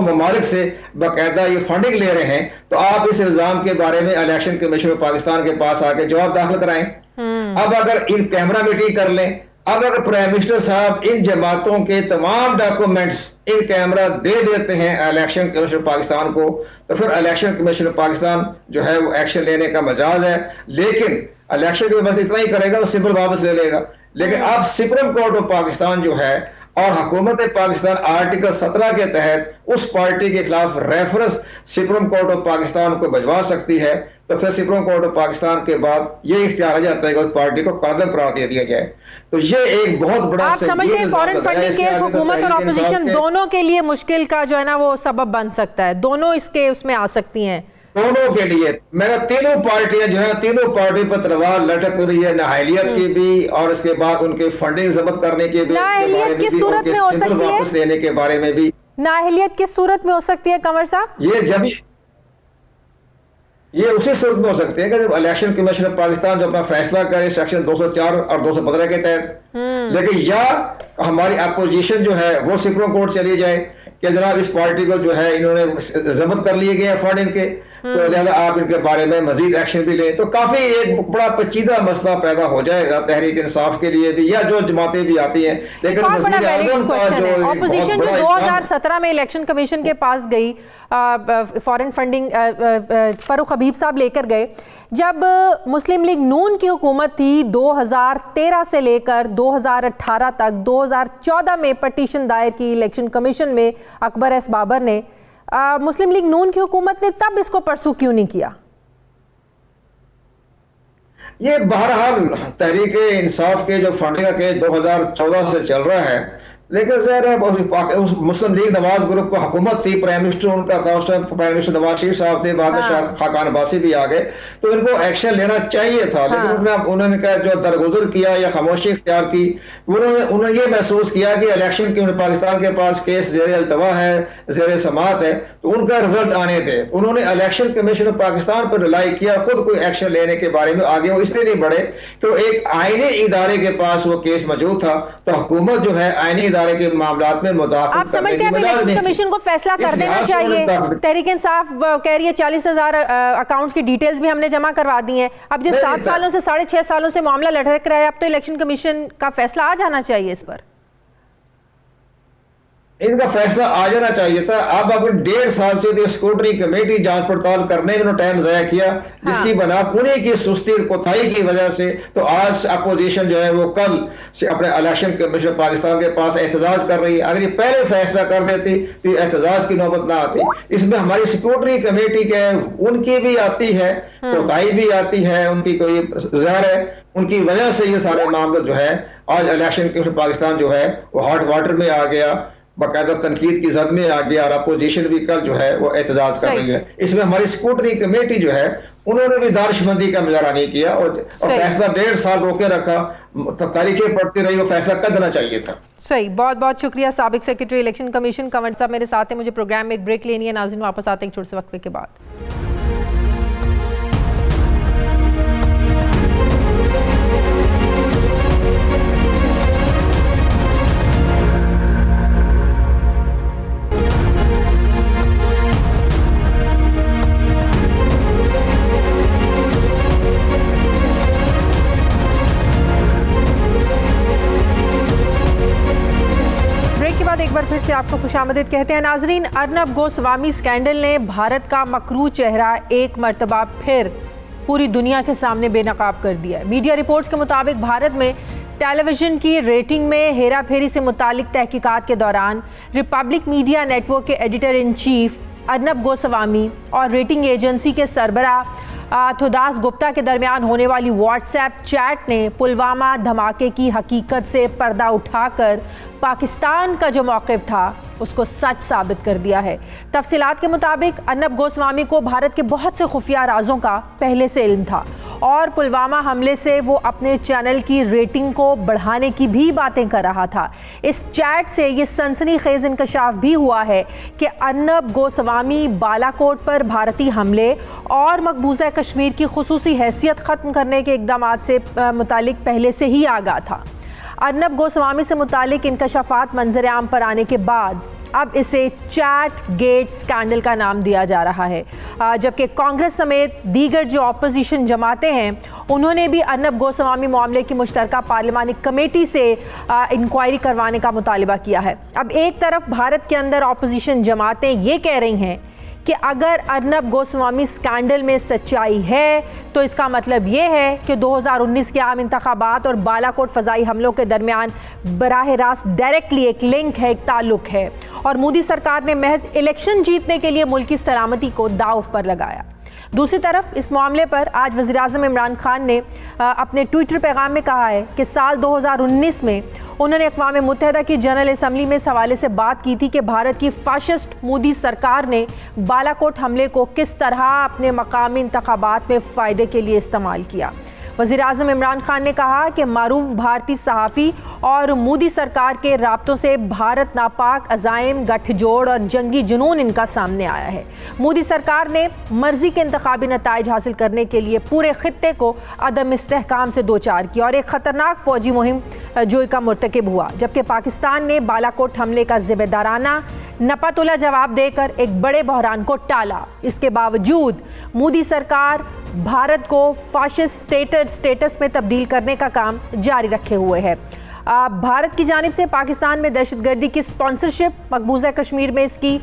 ममालिक से बाकायदा ये फंडिंग ले रहे हैं, तो आप इस इल्जाम के बारे में इलेक्शन कमीशन पाकिस्तान के पास आके जवाब दाखिल कराएं। अब अगर इन कैमरा मीटिंग कर लें, अब अगर प्राइम मिनिस्टर साहब इन जमातों के तमाम डॉक्यूमेंट्स इन कैमरा दे देते हैं इलेक्शन कमीशन पाकिस्तान को, तो फिर इलेक्शन कमीशन पाकिस्तान जो है वो एक्शन लेने का मजाज है। लेकिन इलेक्शन के बस इतना ही करेगा, वो सिंपल वापस ले लेगा। लेकिन अब सुप्रीम कोर्ट ऑफ पाकिस्तान जो है और हुकूमत पाकिस्तान आर्टिकल 17 के तहत उस पार्टी के खिलाफ reference supreme court of Pakistan को भिजवा सकती है, तो फिर सुप्रीम कोर्ट ऑफ पाकिस्तान के बाद ये इख्तियार आ जाता है कि उस पार्टी को कादम करार दे दिया जाए। तो ये एक बहुत बड़ा, आप समझते हैं फॉरेन फंडिंग केस हुकूमत और ऑपोजिशन दोनों के लिए मुश्किल का जो है ना वो सबब बन सकता है, दोनों इसके उसमें आ सकती हैं, दोनों के लिए। मेरा तीनों पार्टियां जो है, तीनों पार्टी पर तलवार लटक रही है, नाअहलियत की भी और इसके बाद उनके फंडिंग जब्त करने के भी, नाअहलियत किस सूरत में हो सकती है, वापस लेने के बारे में भी। नाअहलियत किस सूरत में हो सकती है कंवर साहब? ये उसी सूरत में हो सकते हैं कि जब इलेक्शन कमीशन ऑफ पाकिस्तान जो अपना फैसला करे सेक्शन 204 और 215 के तहत, लेकिन या हमारी अपोजिशन जो है वो सुप्रीम कोर्ट चली जाए कि जनाब इस पार्टी को जो है इन्होंने जब्त कर लिए गए फंड इनके, तो लिहाजा आप इनके बारे में मजीद एक्शन भी लें। तो काफी एक बड़ा पेचीदा मसला पैदा हो जाएगा तहरीक इंसाफ के लिए भी, या जो जमातें भी आती हैं। लेकिन ऑपोजिशन जो 2017 में इलेक्शन कमीशन के पास गई, फॉरेन फंडिंग फारूक हबीब साहब लेकर गए, जब मुस्लिम लीग नून की हुकूमत थी 2013 से लेकर 2018 तक, 2014 में पटिशन दायर की इलेक्शन कमीशन में अकबर एस बाबर ने, मुस्लिम लीग नून की हुकूमत ने तब इसको परसू क्यों नहीं किया? ये बहरहाल तहरीक इंसाफ के जो फंडिंग का केस 2014 से चल रहा है, लेकिन ज़ाहिर है उस मुस्लिम लीग नवाज ग्रुप को हुकूमत थी, प्राइम मिनिस्टर उनका था उस time, prime minister Nawaz Sharif साहब थे, बाद में खाकान अब्बासी भी आ गए, तो इनको एक्शन लेना चाहिए था। लेकिन उन्होंने कहा जो दरगुजर किया या खामोशी इख्तियार की, उन्होंने ये महसूस किया कि इलेक्शन के पाकिस्तान के पास केस ज़ेर अल्तवा है, ज़ेर समात है, तो उनका रिजल्ट आने थे। उन्होंने इलेक्शन कमीशन ऑफ पाकिस्तान पर रिलाई किया, खुद कोई एक्शन लेने के बारे में आगे वो इसलिए नहीं बढ़े कि एक आईनी इदारे के पास वो केस मौजूद था, तो हुकूमत जो है आईनी इदारे के मामलात में मुदाखलत। आप समझते हैं इलेक्शन कमीशन को फैसला कर देना चाहिए? तहरीक इंसाफ कह रही है 40,000 अकाउंट्स की डिटेल्स भी हमने जमा करवा दी हैं। अब जो 7 सालों से 6.5 सालों से मामला लटक रहा है, अब तो इलेक्शन कमीशन का फैसला आ जाना चाहिए इस पर। इनका फैसला आ जाना चाहिए था। अब 1.5 साल से स्क्रूटनी कमेटी जांच पड़ताल करने में टाइम जाया किया, जिसकी बना उन्हीं की सुस्ती और कोताही की वजह से तो आज अपोजिशन जो है वो कल से अपने इलेक्शन कमीशन पाकिस्तान के पास एहतजाज कर रही है। अगर ये पहले फैसला कर देती तो एहतजाज की नौबत ना आती। इसमें हमारी स्क्रूटनी कमेटी के उनकी भी आती है, कोताही भी आती है उनकी, कोई ज़ाहिर है उनकी वजह से ये सारे मामले जो है आज इलेक्शन कमीशन पाकिस्तान जो है वो हॉट वाटर में आ गया, बाकायदा तनकीद की जद में आ गया, और अपोजिशन भी कल जो है वो एहतजाज कर रही है। इसमें हमारी स्क्रूटनी कमेटी जो है उन्होंने भी दानिशमंदी का मुजाहरा नहीं किया और फैसला 1.5 साल रोके रखा, तारीखें पड़ती रही, वो फैसला कर देना चाहिए था। सही, बहुत बहुत शुक्रिया साबिक सेक्रेटरी इलेक्शन कमीशन कंवर साहब मेरे साथ हैं। मुझे प्रोग्राम में एक ब्रेक लेनी है, नाज़रीन वापस आते हैं एक छोटे से वक्फे के बाद। एक बार फिर से आपको खुशामदीद कहते हैं नाजरीन। अर्नब गोस्वामी स्कैंडल ने भारत का मकरू चेहरा एक मर्तबा फिर पूरी दुनिया के सामने बेनकाब कर दिया है। मीडिया रिपोर्ट्स के मुताबिक भारत में टेलीविज़न की रेटिंग में हेरा फेरी से मुतालिक तहकीकात के दौरान रिपब्लिक मीडिया नेटवर्क के editor in chief Arnab Goswami और रेटिंग एजेंसी के सरबराह थोदास गुप्ता के दरमियान होने वाली व्हाट्सएप चैट ने पुलवामा धमाके की हकीकत से पर्दा उठाकर पाकिस्तान का जो मौक़िफ़ था उसको सच साबित कर दिया है। तफसीलात के मुताबिक अर्नब गोस्वामी को भारत के बहुत से खुफिया राजों का पहले से इल्म था और पुलवामा हमले से वो अपने चैनल की रेटिंग को बढ़ाने की भी बातें कर रहा था। इस चैट से ये सनसनीखेज इंकशाफ भी हुआ है कि अर्नब गोस्वामी बालाकोट पर भारतीय हमले और मकबूजा कश्मीर की खुसूसी हैसियत ख़त्म करने के इक़दाम से मुतालिक पहले से ही आगाह था। अर्नब गोस्वामी से मुतालिक इंकशाफात मंजर आम पर आने के बाद अब इसे चैट गेट स्कैंडल का नाम दिया जा रहा है, जबकि कांग्रेस समेत दीगर जो अपोजिशन जमातें हैं उन्होंने भी अर्नब गोस्वामी मामले की मुश्तरका पार्लिमानी कमेटी से इंक्वायरी करवाने का मुतालिबा किया है। अब एक तरफ भारत के अंदर अपोजिशन जमातें ये कह रही हैं कि अगर अर्नब गोस्वामी स्कैंडल में सच्चाई है तो इसका मतलब ये है कि 2019 के आम इंतखाबात और बालाकोट फ़ज़ाई हमलों के दरमियान बराह रास्त डायरेक्टली एक लिंक है, एक ताल्लुक़ है और मोदी सरकार ने महज इलेक्शन जीतने के लिए मुल्क की सलामती को दांव पर लगाया। दूसरी तरफ इस मामले पर आज वज़ीर-ए-आज़म इमरान खान ने अपने ट्विटर पैगाम में कहा है कि साल 2019 में उन्होंने अक़वाम मुत्तहिदा की जनरल असम्बली में इस हवाले से बात की थी कि भारत की फाशिस्ट मोदी सरकार ने बालाकोट हमले को किस तरह अपने मकामी इंतखाबात में फ़ायदे के लिए इस्तेमाल किया। वज़ीर-ए-आज़म इमरान खान ने कहा कि मारूफ भारतीय सहाफ़ी और मोदी सरकार के राब्तों से भारत नापाक अज़ाइम, गठजोड़ और जंगी जुनून इनका सामने आया है। मोदी सरकार ने मर्जी के इंतखाबी नताइज हासिल करने के लिए पूरे खित्ते को अदम इस्तेहकाम से दो चार किया और एक ख़तरनाक फ़ौजी मुहिम जोई का मुर्तकिब हुआ, जबकि पाकिस्तान ने बालाकोट हमले का ज़िम्मेदाराना नपतुला जवाब देकर एक बड़े बहरान को टाला। इसके बावजूद मोदी सरकार भारत को फाशिस्ट स्टेटस में तब्दील करने का काम जारी रखे हुए है। भारत की जानिब से पाकिस्तान में दहशतगर्दी की स्पॉन्सरशिप, मकबूजा कश्मीर में इसकी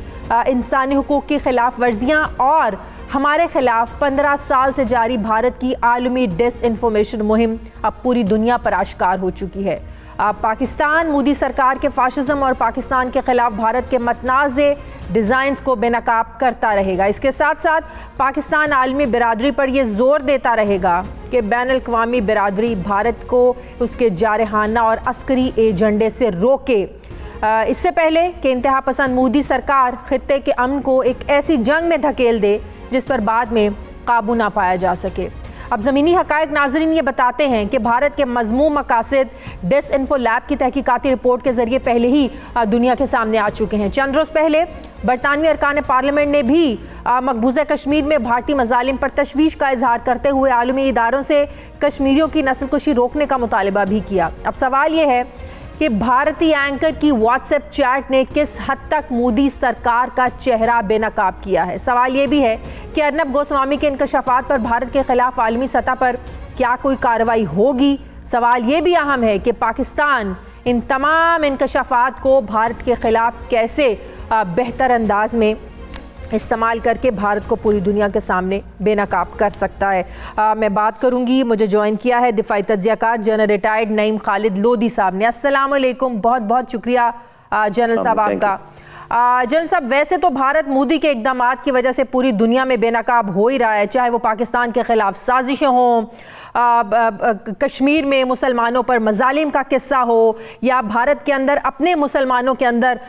इंसानी हुकूक की खिलाफ वर्जियाँ और हमारे खिलाफ 15 साल से जारी भारत की आलमी डिसइंफॉर्मेशन मुहिम अब पूरी दुनिया पर आश्कार हो चुकी है। पाकिस्तान मोदी सरकार के फाशिज्म और पाकिस्तान के खिलाफ भारत के मतनाज़े डिज़ाइंस को बेनकाब करता रहेगा। इसके साथ साथ पाकिस्तान आलमी बिरादरी पर यह ज़ोर देता रहेगा कि बैनुल-अक़वामी बिरादरी भारत को उसके जारहाना और अस्करी एजेंडे से रोके, इससे पहले कि इंतहा पसंद मोदी सरकार खित्ते के अमन को एक ऐसी जंग में धकेल दे जिस पर बाद में काबू ना पाया जा सके। अब ज़मीनी हक़ाइक़ नाज़रीन ये बताते हैं कि भारत के मज़मूम मकासद डिसइंफो लैब की तहकीकाती रिपोर्ट के ज़रिए पहले ही दुनिया के सामने आ चुके हैं। चंद रोज़ पहले बरतानवी अरकान पार्लियामेंट ने भी मकबूजा कश्मीर में भारतीय मज़ालिम पर तशवीश का इजहार करते हुए आलमी इदारों से कश्मीरियों की नस्लकुशी रोकने का मुतालिबा भी किया। अब सवाल ये है कि भारतीय एंकर की व्हाट्सएप चैट ने किस हद तक मोदी सरकार का चेहरा बेनकाब किया है। सवाल ये भी है कि अर्नब गोस्वामी के इंकशाफात पर भारत के खिलाफ आलमी सतह पर क्या कोई कार्रवाई होगी। सवाल ये भी अहम है कि पाकिस्तान इन तमाम इंकशाफात को भारत के खिलाफ कैसे बेहतर अंदाज में इस्तेमाल करके भारत को पूरी दुनिया के सामने बेनकाब कर सकता है। मैं बात करूंगी, मुझे ज्वाइन किया है दिफाई तज्ज़ियाकार जनरल रिटायर्ड नईम खालिद लोधी साहब ने। अस्सलाम वालेकुम, बहुत बहुत शुक्रिया जनरल साहब आपका। जनरल साहब, वैसे तो भारत मोदी के इक़दामात की वजह से पूरी दुनिया में बेनकाब हो ही रहा है, चाहे वो पाकिस्तान के ख़िलाफ़ साजिशें हों, कश्मीर में मुसलमानों पर मज़ालिम का किस्सा हो या भारत के अंदर अपने मुसलमानों के अंदर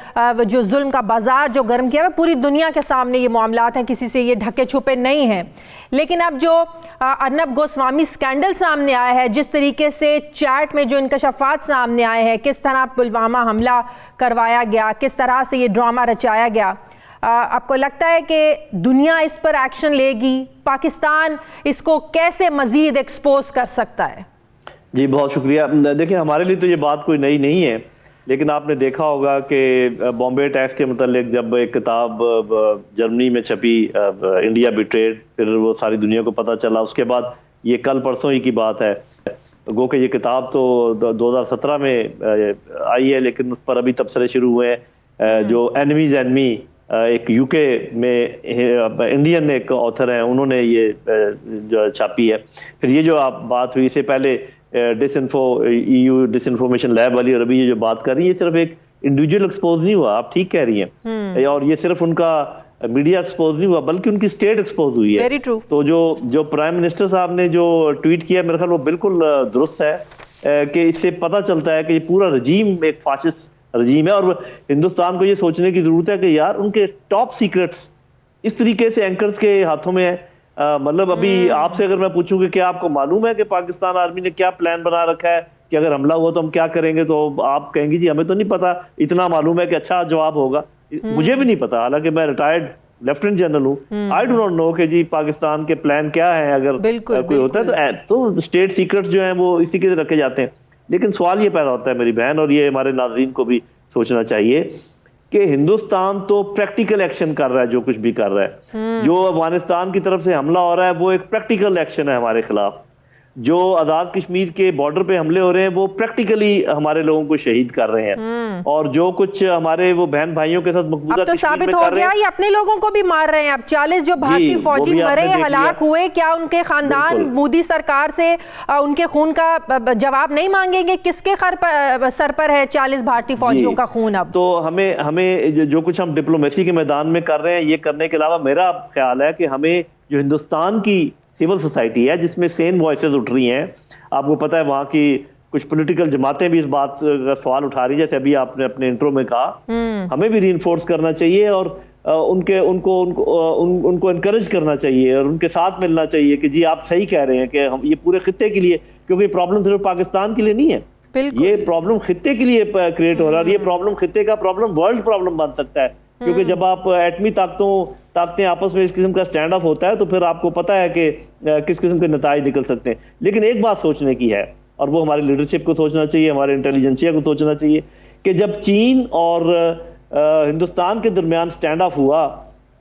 जो जुल्म का बाज़ार जो गर्म किया है, पूरी दुनिया के सामने ये मामलात हैं, किसी से ये ढके छुपे नहीं हैं। लेकिन अब जो अर्नब गोस्वामी स्कैंडल सामने आया है, जिस तरीके से चैट में जो इंकशाफात सामने आए हैं, किस तरह पुलवामा हमला करवाया गया, किस तरह से ये ड्रामा रचाया गया, आपको लगता है कि दुनिया इस पर एक्शन लेगी? पाकिस्तान इसको कैसे मजीद एक्सपोज कर सकता है? जी बहुत शुक्रिया। देखिए, हमारे लिए तो ये बात कोई नई नहीं है, लेकिन आपने देखा होगा कि बॉम्बे टैक्स के मतलब जब एक किताब जर्मनी में छपी, इंडिया बिट्रेड, फिर वो सारी दुनिया को पता चला। उसके बाद ये कल परसों ही की बात है, गो कि ये किताब तो 2017 में आई है, लेकिन उस पर अभी तबसरे शुरू हुए हैं। जो एनमीज एनमी एक यूके में इंडियन एक ऑथर हैं, उन्होंने ये जो छापी है। फिर ये जो आप बात हुई, इससे पहले डिसइंफॉर्मेशन लैब वाली और अभी ये जो बात कर रही है, ये सिर्फ एक इंडिविजुअल एक्सपोज नहीं हुआ, आप ठीक कह रही हैं, और ये सिर्फ उनका मीडिया एक्सपोज नहीं हुआ बल्कि उनकी स्टेट एक्सपोज हुई है। Very true. तो जो प्राइम मिनिस्टर साहब ने जो ट्वीट किया मेरे ख्याल वो बिल्कुल दुरुस्त है, कि इससे पता चलता है कि ये पूरा रजीम एक फाशिस्ट रजीम है, और हिंदुस्तान को ये सोचने की जरूरत है कि यार उनके टॉप सीक्रेट्स इस तरीके से एंकर्स के हाथों में है। मतलब अभी आपसे अगर मैं पूछूं कि क्या आपको मालूम है कि पाकिस्तान आर्मी ने क्या प्लान बना रखा है कि अगर हमला हुआ तो हम क्या करेंगे, तो आप कहेंगे जी हमें तो नहीं पता, इतना मालूम है कि अच्छा जवाब होगा। मुझे भी नहीं पता, हालांकि मैं रिटायर्ड लेफ्टिनेंट जनरल हूँ। आई डू नॉट नो कि जी पाकिस्तान के प्लान क्या है, अगर कोई होता है तो स्टेट सीक्रेट्स जो हैं वो इसी के रखे जाते हैं। लेकिन सवाल ये पैदा होता है मेरी बहन, और ये हमारे नाज़रीन को भी सोचना चाहिए कि हिंदुस्तान तो प्रैक्टिकल एक्शन कर रहा है, जो कुछ भी कर रहा है। जो अफगानिस्तान की तरफ से हमला हो रहा है वो एक प्रैक्टिकल एक्शन है हमारे खिलाफ। जो आजाद कश्मीर के बॉर्डर पे हमले हो रहे हैं वो प्रैक्टिकली हमारे लोगों को शहीद कर रहे हैं, और जो कुछ हमारे वो बहन भाइयों के साथ मकबूजा अब तो साबित हो गया ये अपने लोगों को भी मार रहे हैं। अब 40 जो भारतीय फौजी मरे, हलाक हुए, क्या उनके खानदान मोदी सरकार से उनके खून का जवाब नहीं मांगेंगे? किसके सर पर है 40 भारतीय फौजियों का खून? अब तो हमें जो कुछ हम डिप्लोमेसी के मैदान में कर रहे हैं, ये करने के अलावा मेरा ख्याल है कि हमें जो हिंदुस्तान की सिविल सोसाइटी है जिसमें सेन वॉइसेस उठ रही हैं, आपको पता है वहाँ की कुछ पॉलिटिकल जमातें भी इस बात का सवाल उठा रही है, जैसे अभी आपने अपने इंट्रो में कहा, हमें भी रीइंफोर्स करना चाहिए और उनको एनकरेज करना चाहिए और उनके साथ मिलना चाहिए कि जी आप सही कह रहे हैं कि हम ये पूरे खित्ते के लिए, क्योंकि प्रॉब्लम सिर्फ पाकिस्तान के लिए नहीं है, ये प्रॉब्लम खित्ते के लिए क्रिएट हो रहा है, और ये प्रॉब्लम खित्ते का प्रॉब्लम वर्ल्ड प्रॉब्लम बन सकता है। क्योंकि जब आप एटमी ताकतें आपस में इस किस्म का स्टैंड ऑफ होता है तो फिर आपको पता है कि किस किस्म के नताइज निकल सकते हैं। लेकिन एक बात सोचने की है, और वो हमारी लीडरशिप को सोचना चाहिए, हमारे इंटेलिजेंसिया को सोचना चाहिए कि जब चीन और हिंदुस्तान के दरमियान स्टैंड ऑफ हुआ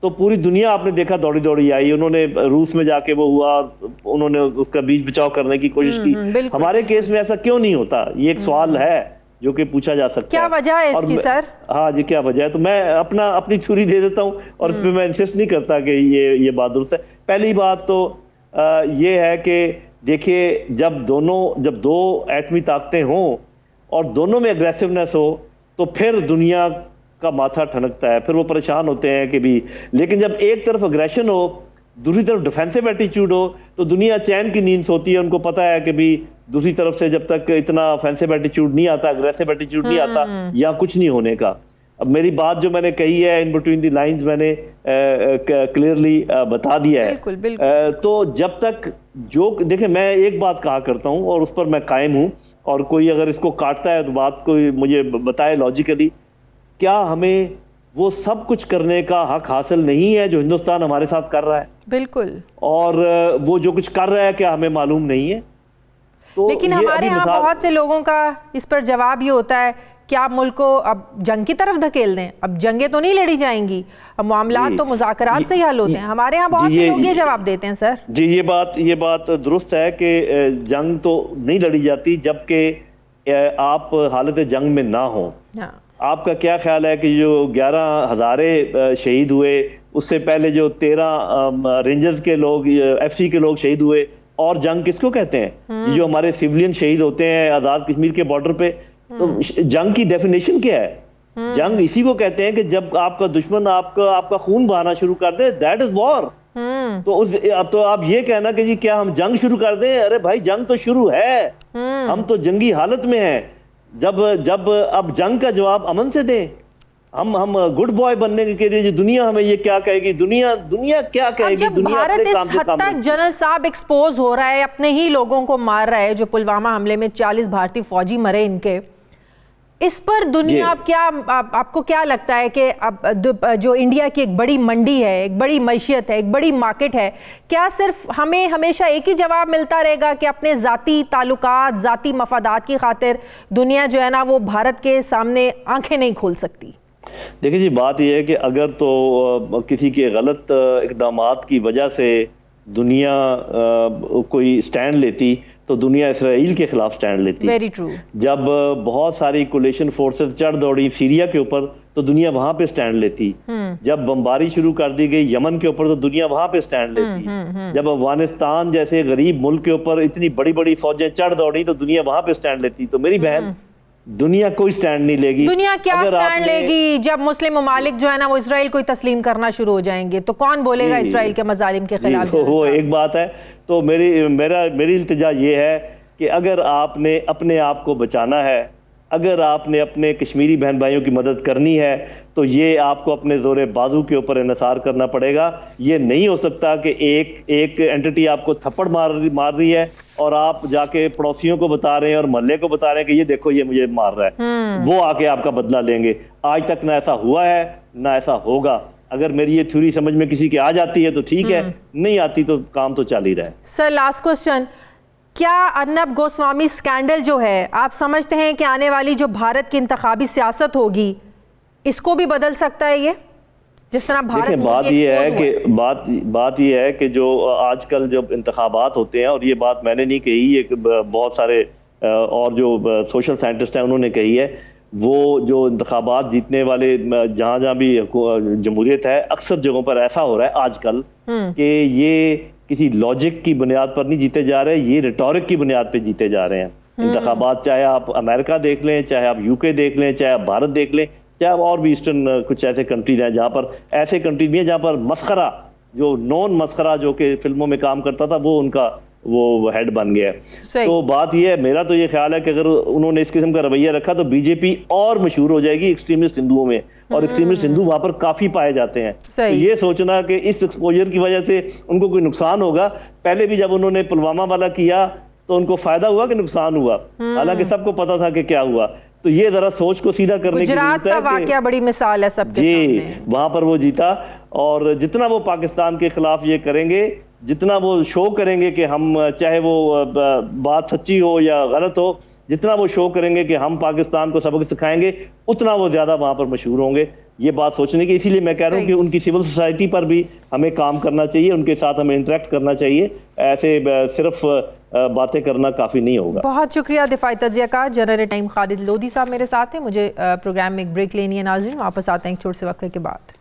तो पूरी दुनिया आपने देखा दौड़ी दौड़ी आई, उन्होंने रूस में जाके वो हुआ, उन्होंने उसका बीच बचाव करने की कोशिश की। हमारे केस में ऐसा क्यों नहीं होता, ये एक सवाल है जो कि पूछा जा सकता है। क्या वजह है इसकी सर? हाँ जी, क्या वजह है? तो मैं अपनी थ्योरी दे देता हूँ और इसमें मैं इंसिस्ट नहीं करता कि ये बात दुरुस्त है। पहली बात तो ये है कि देखिए जब दो एटमी ताकतें हों और दोनों में एग्रेसिवनेस हो तो फिर दुनिया का माथा ठनकता है, फिर वो परेशान होते हैं कि भी। लेकिन जब एक तरफ अग्रेशन हो, दूसरी तरफ डिफेंसिव एटीट्यूड हो, तो दुनिया चैन की नींद सोती है। उनको पता है कि भी दूसरी तरफ से जब तक इतना ऑफेंसिव एटीट्यूड नहीं आता, अग्रेसिव एटीट्यूड नहीं आता, या कुछ नहीं होने का। अब मेरी बात जो मैंने कही है इन बिटवीन द लाइंस मैंने क्लियरली बता दिया है। बिल्कुल, बिल्कुल। तो जब तक देखिए मैं एक बात कहा करता हूं और उस पर मैं कायम हूं, और कोई अगर इसको काटता है तो बात कोई मुझे बताए लॉजिकली, क्या हमें वो सब कुछ करने का हक हासिल नहीं है जो हिंदुस्तान हमारे साथ कर रहा है? बिल्कुल। और वो जो कुछ कर रहा है क्या हमें मालूम नहीं है? तो लेकिन हमारे यहाँ बहुत से लोगों का इस पर जवाब ये होता है कि आप मुल्क को अब जंग की तरफ धकेल दें, अब जंगें तो नहीं लड़ी जाएंगी, अब मामलात तो मुज़ाकरात से ही हल होते हैं। हमारे यहाँ बहुत से लोग ये जवाब देते हैं सर। जी ये बात दुरुस्त है कि जंग तो नहीं लड़ी जाती जबकि आप हालत जंग में ना हो। आपका क्या ख्याल है कि जो 11,000 शहीद हुए, उससे पहले जो 13 रेंजर्स के लोग, FC के लोग शहीद हुए, और जंग किसको कहते हैं? जो हमारे सिविलियन शहीद होते हैं आजाद कश्मीर के बॉर्डर पे, तो जंग की डेफिनेशन क्या है? जंग इसी को कहते हैं कि जब आपका दुश्मन आपका खून बहाना शुरू कर दे, दैट इज वॉर। तो आप ये कहना कि जी क्या हम जंग शुरू कर दें? अरे भाई जंग तो शुरू है, हम तो जंगी हालत में हैं। जब अब जंग का जवाब अमन से दें, हम गुड बॉय बनने के लिए दुनिया हमें ये क्या कहेगी? दुनिया क्या कहेगी? जब भारत इस हद तक जनरल साहब एक्सपोज हो रहा है, अपने ही लोगों को मार रहा है, जो पुलवामा हमले में 40 भारतीय फौजी मरे इनके, इस पर दुनिया आपको क्या लगता है कि अब जो इंडिया की एक बड़ी मंडी है, एक बड़ी मैशियत है, एक बड़ी मार्केट है, क्या सिर्फ हमें हमेशा एक ही जवाब मिलता रहेगा कि अपने ज़ाती ताल्लुकात, ज़ाती मफादात की खातिर दुनिया जो है ना वो भारत के सामने आंखें नहीं खोल सकती? देखिए जी, बात यह है कि अगर तो किसी के गलत इक़दामात की वजह से दुनिया कोई स्टैंड लेती तो दुनिया इसराइल के खिलाफ स्टैंड लेती। Very true. जब बहुत सारी कोलिशन फोर्सेस चढ़ दौड़ी सीरिया के ऊपर तो दुनिया वहां पे स्टैंड लेती। जब बमबारी शुरू कर दी गई यमन के ऊपर तो दुनिया वहां पे स्टैंड लेती है। जब अफगानिस्तान जैसे गरीब मुल्क के ऊपर इतनी बड़ी बड़ी फौजें चढ़ दौड़ी तो दुनिया वहां पे स्टैंड लेती। तो मेरी बहन, दुनिया कोई स्टैंड नहीं लेगी। दुनिया क्या स्टैंड लेगी जब मुस्लिम ममालिक जो है ना वो इसराइल को ही तस्लीम करना शुरू हो जाएंगे? तो कौन बोलेगा इसराइल के मजालिम के खिलाफ? वो एक बात है। तो मेरी इल्तिजा ये है कि अगर आपने अपने आप को बचाना है, अगर आपने अपने कश्मीरी बहन भाइयों की मदद करनी है, तो ये आपको अपने जोरे बाजू के ऊपर इन्हिसार करना पड़ेगा। ये नहीं हो सकता कि एक एंटिटी आपको थप्पड़ मार रही है और आप जाके पड़ोसियों को बता रहे हैं और मोहल्ले को बता रहे हैं कि ये देखो ये मुझे मार रहा है, वो आके आपका बदला लेंगे। आज तक ना ऐसा हुआ है ना ऐसा होगा। अगर मेरी ये थ्योरी समझ में किसी के आ जाती है तो ठीक है, नहीं आती तो काम तो चल ही रहा है। सर, लास्ट क्वेश्चन, क्या अर्नब गोस्वामी स्कैंडल जो है, आप समझते हैं कि आने वाली जो भारत की इंतखाबी सियासत होगी इसको भी बदल सकता है ये, जिस तरह भारत? बात ये है कि जो आजकल जब इंतखाबात होते हैं, और ये बात मैंने नहीं कही, ये बहुत सारे और जो सोशल साइंटिस्ट हैं उन्होंने कही है, वो जो इंतखाबात जीतने वाले जहाँ भी जमहूरियत है, अक्सर जगहों पर ऐसा हो रहा है आजकल कि ये किसी लॉजिक की बुनियाद पर नहीं जीते जा रहे, ये रिटोरिक की बुनियाद पे जीते जा रहे हैं इंतखाबात। चाहे आप अमेरिका देख लें, चाहे आप यूके देख लें, चाहे आप भारत देख लें, चाहे आप और भी ईस्टर्न कुछ ऐसे कंट्रीज हैं जहाँ पर ऐसे कंट्रीज भी हैं जहाँ पर मस्खरा, जो नॉन मस्खरा जो कि फिल्मों में काम करता था, वो उनका वो हेड बन गया है। तो बात ये है, मेरा तो ये ख्याल है कि अगर उन्होंने इस किस्म का रवैया रखा तो बीजेपी और मशहूर हो जाएगी एक्सट्रीमिस्ट हिंदुओं में, और एक्सट्रीमिस्ट हिंदू वहां पर काफी पाए जाते हैं। तो ये सोचना कि इस एक्सपोजर की वजह से उनको कोई नुकसान होगा, पहले भी जब उन्होंने पुलवामा वाला किया तो उनको फायदा हुआ कि नुकसान हुआ, हालांकि सबको पता था कि क्या हुआ। तो ये जरा सोच को सीधा करने की जरूरत है। वाकया बड़ी मिसाल है सबके सामने। वहां पर वो जीता, और जितना वो पाकिस्तान के खिलाफ ये करेंगे, जितना वो शो करेंगे कि हम, चाहे वो बात सच्ची हो या गलत हो, जितना वो शो करेंगे कि हम पाकिस्तान को सबक सिखाएंगे, उतना वो ज्यादा वहां पर मशहूर होंगे। ये बात सोचने की, इसीलिए मैं कह रहा हूँ कि उनकी सिविल सोसाइटी पर भी हमें काम करना चाहिए, उनके साथ हमें इंटरेक्ट करना चाहिए। ऐसे सिर्फ बातें करना काफी नहीं होगा। बहुत शुक्रिया दिफाई तजिया का। जनरल टाइम खालिद लोधी साहब मेरे साथ हैं। मुझे प्रोग्राम में एक ब्रेक लेनी है नाज़रीन, वापस आते हैं एक छोटे से वक्फे के बाद।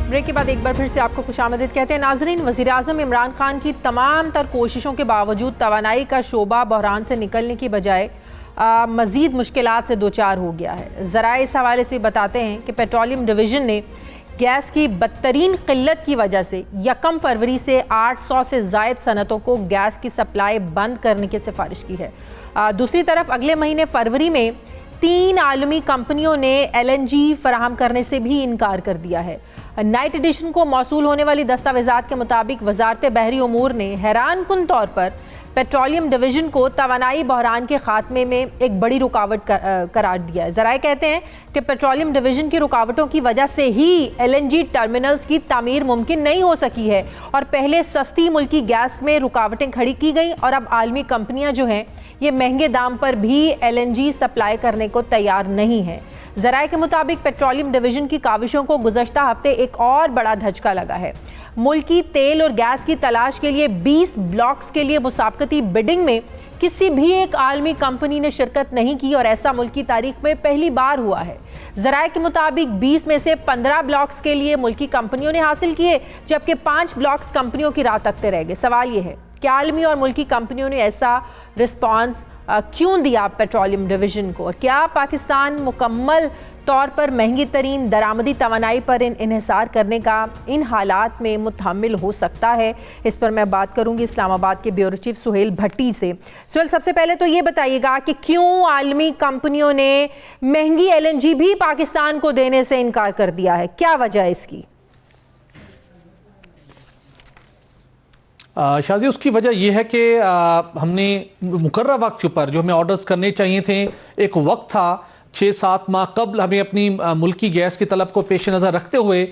ब्रेक के बाद एक बार फिर से आपको खुशामदीद कहते हैं नाजरीन। वज़ीर आज़म इमरान खान की तमाम तर कोशिशों के बावजूद तवानाई का शोबा बहरान से निकलने की बजाय मज़ीद मुश्किलात से दो चार हो गया है। ज़रा इस हवाले से बताते हैं कि पेट्रोलियम डिवीज़न ने गैस की बदतरीन किल्लत की वजह से 1 फरवरी से 800 से ज़ायद सनतों को गैस की सप्लाई बंद करने की सिफारिश की है। दूसरी तरफ अगले महीने फरवरी में 3 आलमी कंपनियों ने LNG फराहम करने से भी इनकार कर दिया है। नाइट एडिशन को मौसूल होने वाली दस्तावेज़ात के मुताबिक वजारत बहरी उमूर ने हैरान कुन तौर पर पेट्रोलियम डिवीज़न को तवानाई बहरान के खात्मे में एक बड़ी रुकावट करार दिया है। ज़राए कहते हैं कि पेट्रोलियम डिवीज़न की रुकावटों की वजह से ही LNG टर्मिनल्स की तामीर मुमकिन नहीं हो सकी है, और पहले सस्ती मुल्की गैस में रुकावटें खड़ी की गई, और अब आलमी कंपनियां जो हैं ये महंगे दाम पर भी LNG सप्लाई करने को तैयार नहीं है। ज़राए के मुताबिक पेट्रोलियम डिवीज़न की काविशों को गुज़श्ता हफ्ते एक और बड़ा धचका लगा है। मुल्की तेल और गैस की तलाश के लिए 20 ब्लॉक्स के लिए मुसाबकती बिडिंग में किसी भी एक आलमी कंपनी ने शिरकत नहीं की, और ऐसा मुल्क की तारीख में पहली बार हुआ है। ज़राए के मुताबिक 20 में से 15 ब्लॉक्स के लिए मुल्की कंपनियों ने हासिल किए, जबकि 5 ब्लॉक्स कंपनियों की राह तकते रह गए। सवाल यह है कि आलमी और मुल्की कंपनियों ने ऐसा रिस्पॉन्स क्यों दिया पेट्रोलियम डिवीज़न को, और क्या पाकिस्तान मुकम्मल तौर पर महंगी तरीन दरामदी तवानाई पर इन्हिसार करने का इन हालात में मुतहम्मिल हो सकता है? इस पर मैं बात करूंगी इस्लामाबाद के ब्यूरो चीफ सुहेल भट्टी से। सुहेल, सबसे पहले तो ये बताइएगा कि क्यों आलमी कंपनियों ने महंगी LNG भी पाकिस्तान को देने से इनकार कर दिया है, क्या वजह है इसकी? शाजी, उसकी वजह यह है कि हमने मुकर्रर वक्त के ऊपर जो हमें ऑर्डर्स करने चाहिए थे, एक वक्त था 6-7 माह कबल हमें अपनी मुल्की गैस की तलब को पेश नज़र रखते हुए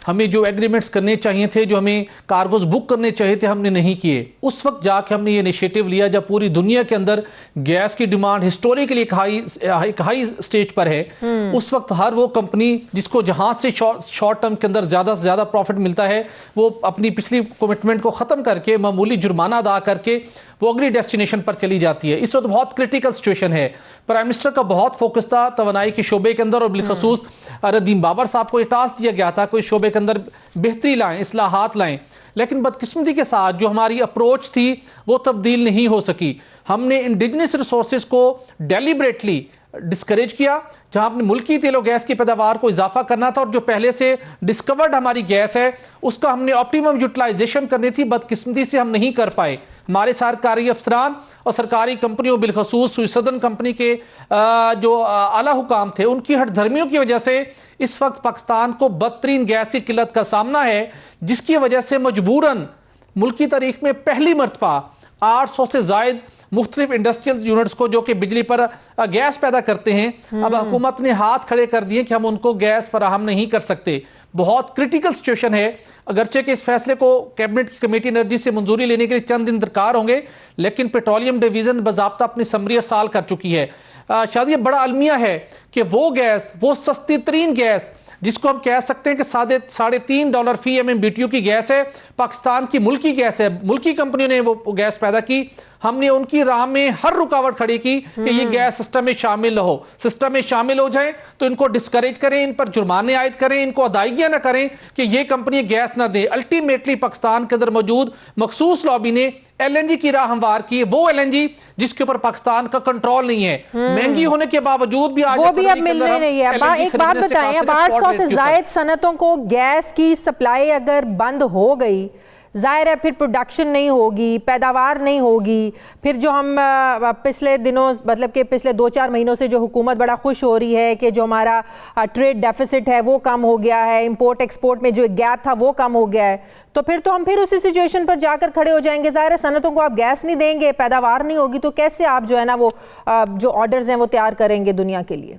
हमें जो एग्रीमेंट्स करने चाहिए थे, जो हमें कार्गोज बुक करने चाहिए थे, हमने नहीं किए। उस वक्त जाके हमने ये इनिशिएटिव लिया जब पूरी दुनिया के अंदर गैस की डिमांड हिस्टोरिकली एक हाई स्टेज पर है। उस वक्त हर वो कंपनी जिसको जहां से शॉर्ट टर्म के अंदर ज्यादा से ज्यादा प्रॉफिट मिलता है, वो अपनी पिछली कमिटमेंट को खत्म करके मामूली जुर्माना अदा करके वो अगली डेस्टिनेशन पर चली जाती है। इस वक्त बहुत क्रिटिकल सिचुएशन है। प्राइम मिनिस्टर का बहुत फोकस था तवानाई के शोबे के अंदर और बिलखसूस नदीम बाबर साहब को ये टास्क दिया गया था कोई शोबे के अंदर बेहतरी लाएं, इस्लाहात लाएं, लेकिन बदकिस्मती के साथ जो हमारी अप्रोच थी वो तब्दील नहीं हो सकी। हमने इंडिजिनस रिसोर्सेज को डेलिबरेटली डिस्करेज किया। जहां अपने मुल्की तेल और गैस की पैदावार को इजाफा करना था और जो पहले से डिस्कवर्ड हमारी गैस है उसका हमने ऑप्टिमम यूटिलाइजेशन करनी थी, बदकिस्मती से हम नहीं कर पाए। हमारे सरकारी अफसरान और सरकारी कंपनियों बिलखसूस सुई सदर्न कंपनी के जो आला हुकाम थे उनकी हठधर्मियों की वजह से इस वक्त पाकिस्तान को बदतरीन गैस की किल्लत का सामना है, जिसकी वजह से मजबूरन मुल्की तारीख में पहली मरतबा 800 से जायद मुख्तलिफ इंडस्ट्रियल यूनिट्स को जो कि बिजली पर गैस पैदा करते हैं, अब हुकूमत ने हाथ खड़े कर दिए कि हम उनको गैस फराहम नहीं कर सकते। बहुत क्रिटिकल सिचुएशन है। अगरचे कि इस फैसले को कैबिनेट की कमेटी एनर्जी से मंजूरी लेने के लिए चंद दिन दरकार होंगे, लेकिन पेट्रोलियम डिवीजन बाज़ाब्ता अपनी समरी अरसाल कर चुकी है। शायद ये बड़ा अलमिया है कि वो गैस, वो सस्ती तरीन गैस जिसको हम कह सकते हैं कि $3.5 फी MMBTU की गैस है, पाकिस्तान की मुल्की गैस है, मुल्की कंपनियों ने वो गैस पैदा की। हमने उनकी राह में हर रुकावट खड़ी की कि ये गैस सिस्टम में शामिल हो, सिस्टम में शामिल हो जाए तो इनको डिस्करेज करें, इन पर जुर्माने आयद करें, इनको अदायगियां ना करें कि ये कंपनी गैस ना दे। अल्टीमेटली पाकिस्तान के अंदर मौजूद मखसूस लॉबी ने LNG की राह हमवार की, वो LNG जिसके ऊपर पाकिस्तान का कंट्रोल नहीं है, महंगी होने के बावजूद भी आज वो भी अब मिल रही है। एक बात बताएं, अब 800 से जायद सनतों को गैस की सप्लाई अगर बंद हो गई, जाहिर है फिर प्रोडक्शन नहीं होगी, पैदावार नहीं होगी। फिर जो हम पिछले दिनों मतलब कि पिछले 2-4 महीनों से जो हुकूमत बड़ा खुश हो रही है कि जो हमारा ट्रेड डेफिसिट है वो कम हो गया है, इंपोर्ट एक्सपोर्ट में जो एक गैप था वो कम हो गया है, तो फिर तो हम फिर उसी सिचुएशन पर जाकर खड़े हो जाएंगे। जाहिर है सनतों को आप गैस नहीं देंगे, पैदावार नहीं होगी, तो कैसे आप जो है ना वो जो ऑर्डर्स हैं वो तैयार करेंगे दुनिया के लिए?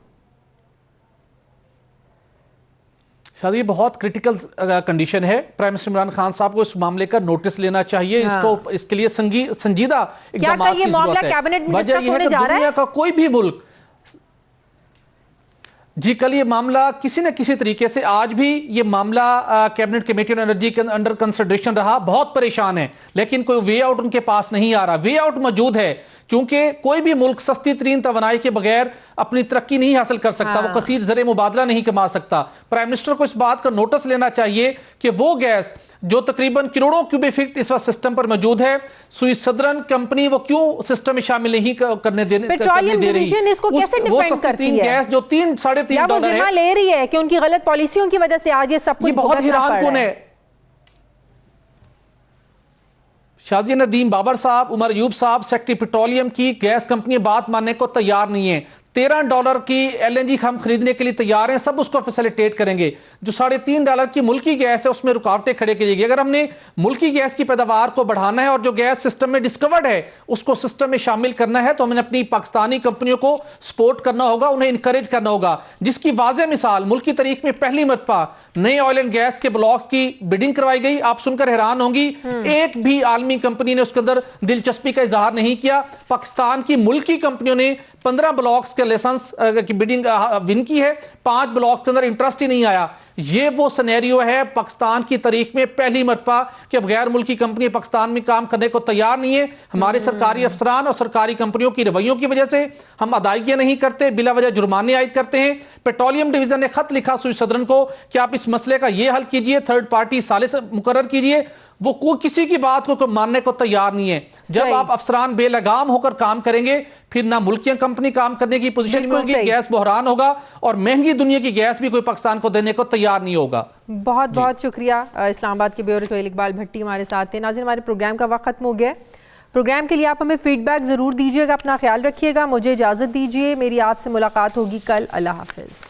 शायद ये बहुत क्रिटिकल कंडीशन है। प्राइम मिनिस्टर इमरान खान साहब को इस मामले का नोटिस लेना चाहिए। इसको इसके लिए संजीदा इक़दामात की जरूरत है। वजह यह है कि दुनिया का कोई भी मुल्क जी कल ये मामला किसी न किसी तरीके से, आज भी ये मामला कैबिनेट कमेटी ऑन एनर्जी के अंडर कंसिडरेशन रहा, बहुत परेशान है, लेकिन कोई वे आउट उनके पास नहीं आ रहा। वे आउट मौजूद है क्योंकि कोई भी मुल्क सस्ती तरीन तवानाई के बगैर अपनी तरक्की नहीं हासिल कर सकता, वो कसीर ज़र मुबादला नहीं कमा सकता। प्राइम मिनिस्टर को इस बात का नोटिस लेना चाहिए कि वो गैस जो तकरीबन करोड़ों क्यूबिक फीट इस वक्त सिस्टम पर मौजूद है, सुई सदर्न कंपनी वो क्यों सिस्टम में शामिल नहीं करने दे रही है? इसको कैसे डिफेंड करती है? गैस जो $3-3.5 है ले रही है कि उनकी गलत पॉलिसियों की वजह से आज ये सब कुछ बहुत हैरानकुन है। शाजी नदीम बाबर साहब, उमर अयूब साहब, सेक्रेटरी पेट्रोलियम की गैस कंपनी बात मानने को तैयार नहीं है। $13 की LNG हम खरीदने के लिए तैयार हैं, सब उसको फैसिलिटेट करेंगे। जो $3.5 की मुल्की गैस है उसमें रुकावटें खड़े करेगी। अगर हमने मुल्की गैस की पैदावार को बढ़ाना है और जो गैस सिस्टम में डिस्कवर्ड है उसको सिस्टम में शामिल करना है तो हमें अपनी पाकिस्तानी कंपनियों को सपोर्ट करना होगा, उन्हें इंकरेज करना होगा। जिसकी वाज़ेह मिसाल मुल्की तारीख में पहली मरतबा नए ऑयल एंड गैस के ब्लॉक्स की बिडिंग करवाई गई। आप सुनकर हैरान होंगी, एक भी आलमी कंपनी ने उसके अंदर दिलचस्पी का इजहार नहीं किया। पाकिस्तान की मुल्की कंपनियों ने 15 ब्लॉक्स के लाइसेंस की बिडिंग विन की है, 5 ब्लॉक्स के अंदर इंटरेस्ट ही नहीं आया। ये वो सिनेरियो है पाकिस्तान की तारीख में पहली मरतबा कि अब गैर मुल्की कंपनी पाकिस्तान में काम करने को तैयार नहीं है। हमारे सरकारी अफसरान और सरकारी कंपनियों की रवैयों की वजह से हम अदायगियां नहीं करते, बिला वजह जुर्माने आयद करते हैं। पेट्रोलियम डिवीजन ने खत लिखा सुई सदर्न को कि आप इस मसले का ये हल कीजिए, थर्ड पार्टी सालिस मुकर्रर कीजिए। वो कोई किसी की बात को मानने को तैयार नहीं है। जब आप अफसरान बेलगाम होकर काम करेंगे फिर ना मुल्कियां कंपनी काम करने की पोजीशन में होगी, गैस बहरान होगा और महंगी दुनिया की गैस भी कोई पाकिस्तान को देने को तैयार नहीं होगा। बहुत बहुत शुक्रिया। इस्लामाबाद के ब्यूरो चीफ इकबाल भट्टी हमारे साथ थे। नाज़रीन, हमारे प्रोग्राम का वक्त खत्म हो गया। प्रोग्राम के लिए आप हमें फीडबैक ज़रूर दीजिएगा, अपना ख्याल रखिएगा। मुझे इजाज़त दीजिए, मेरी आपसे मुलाकात होगी कल। अल्लाह हाफिज़।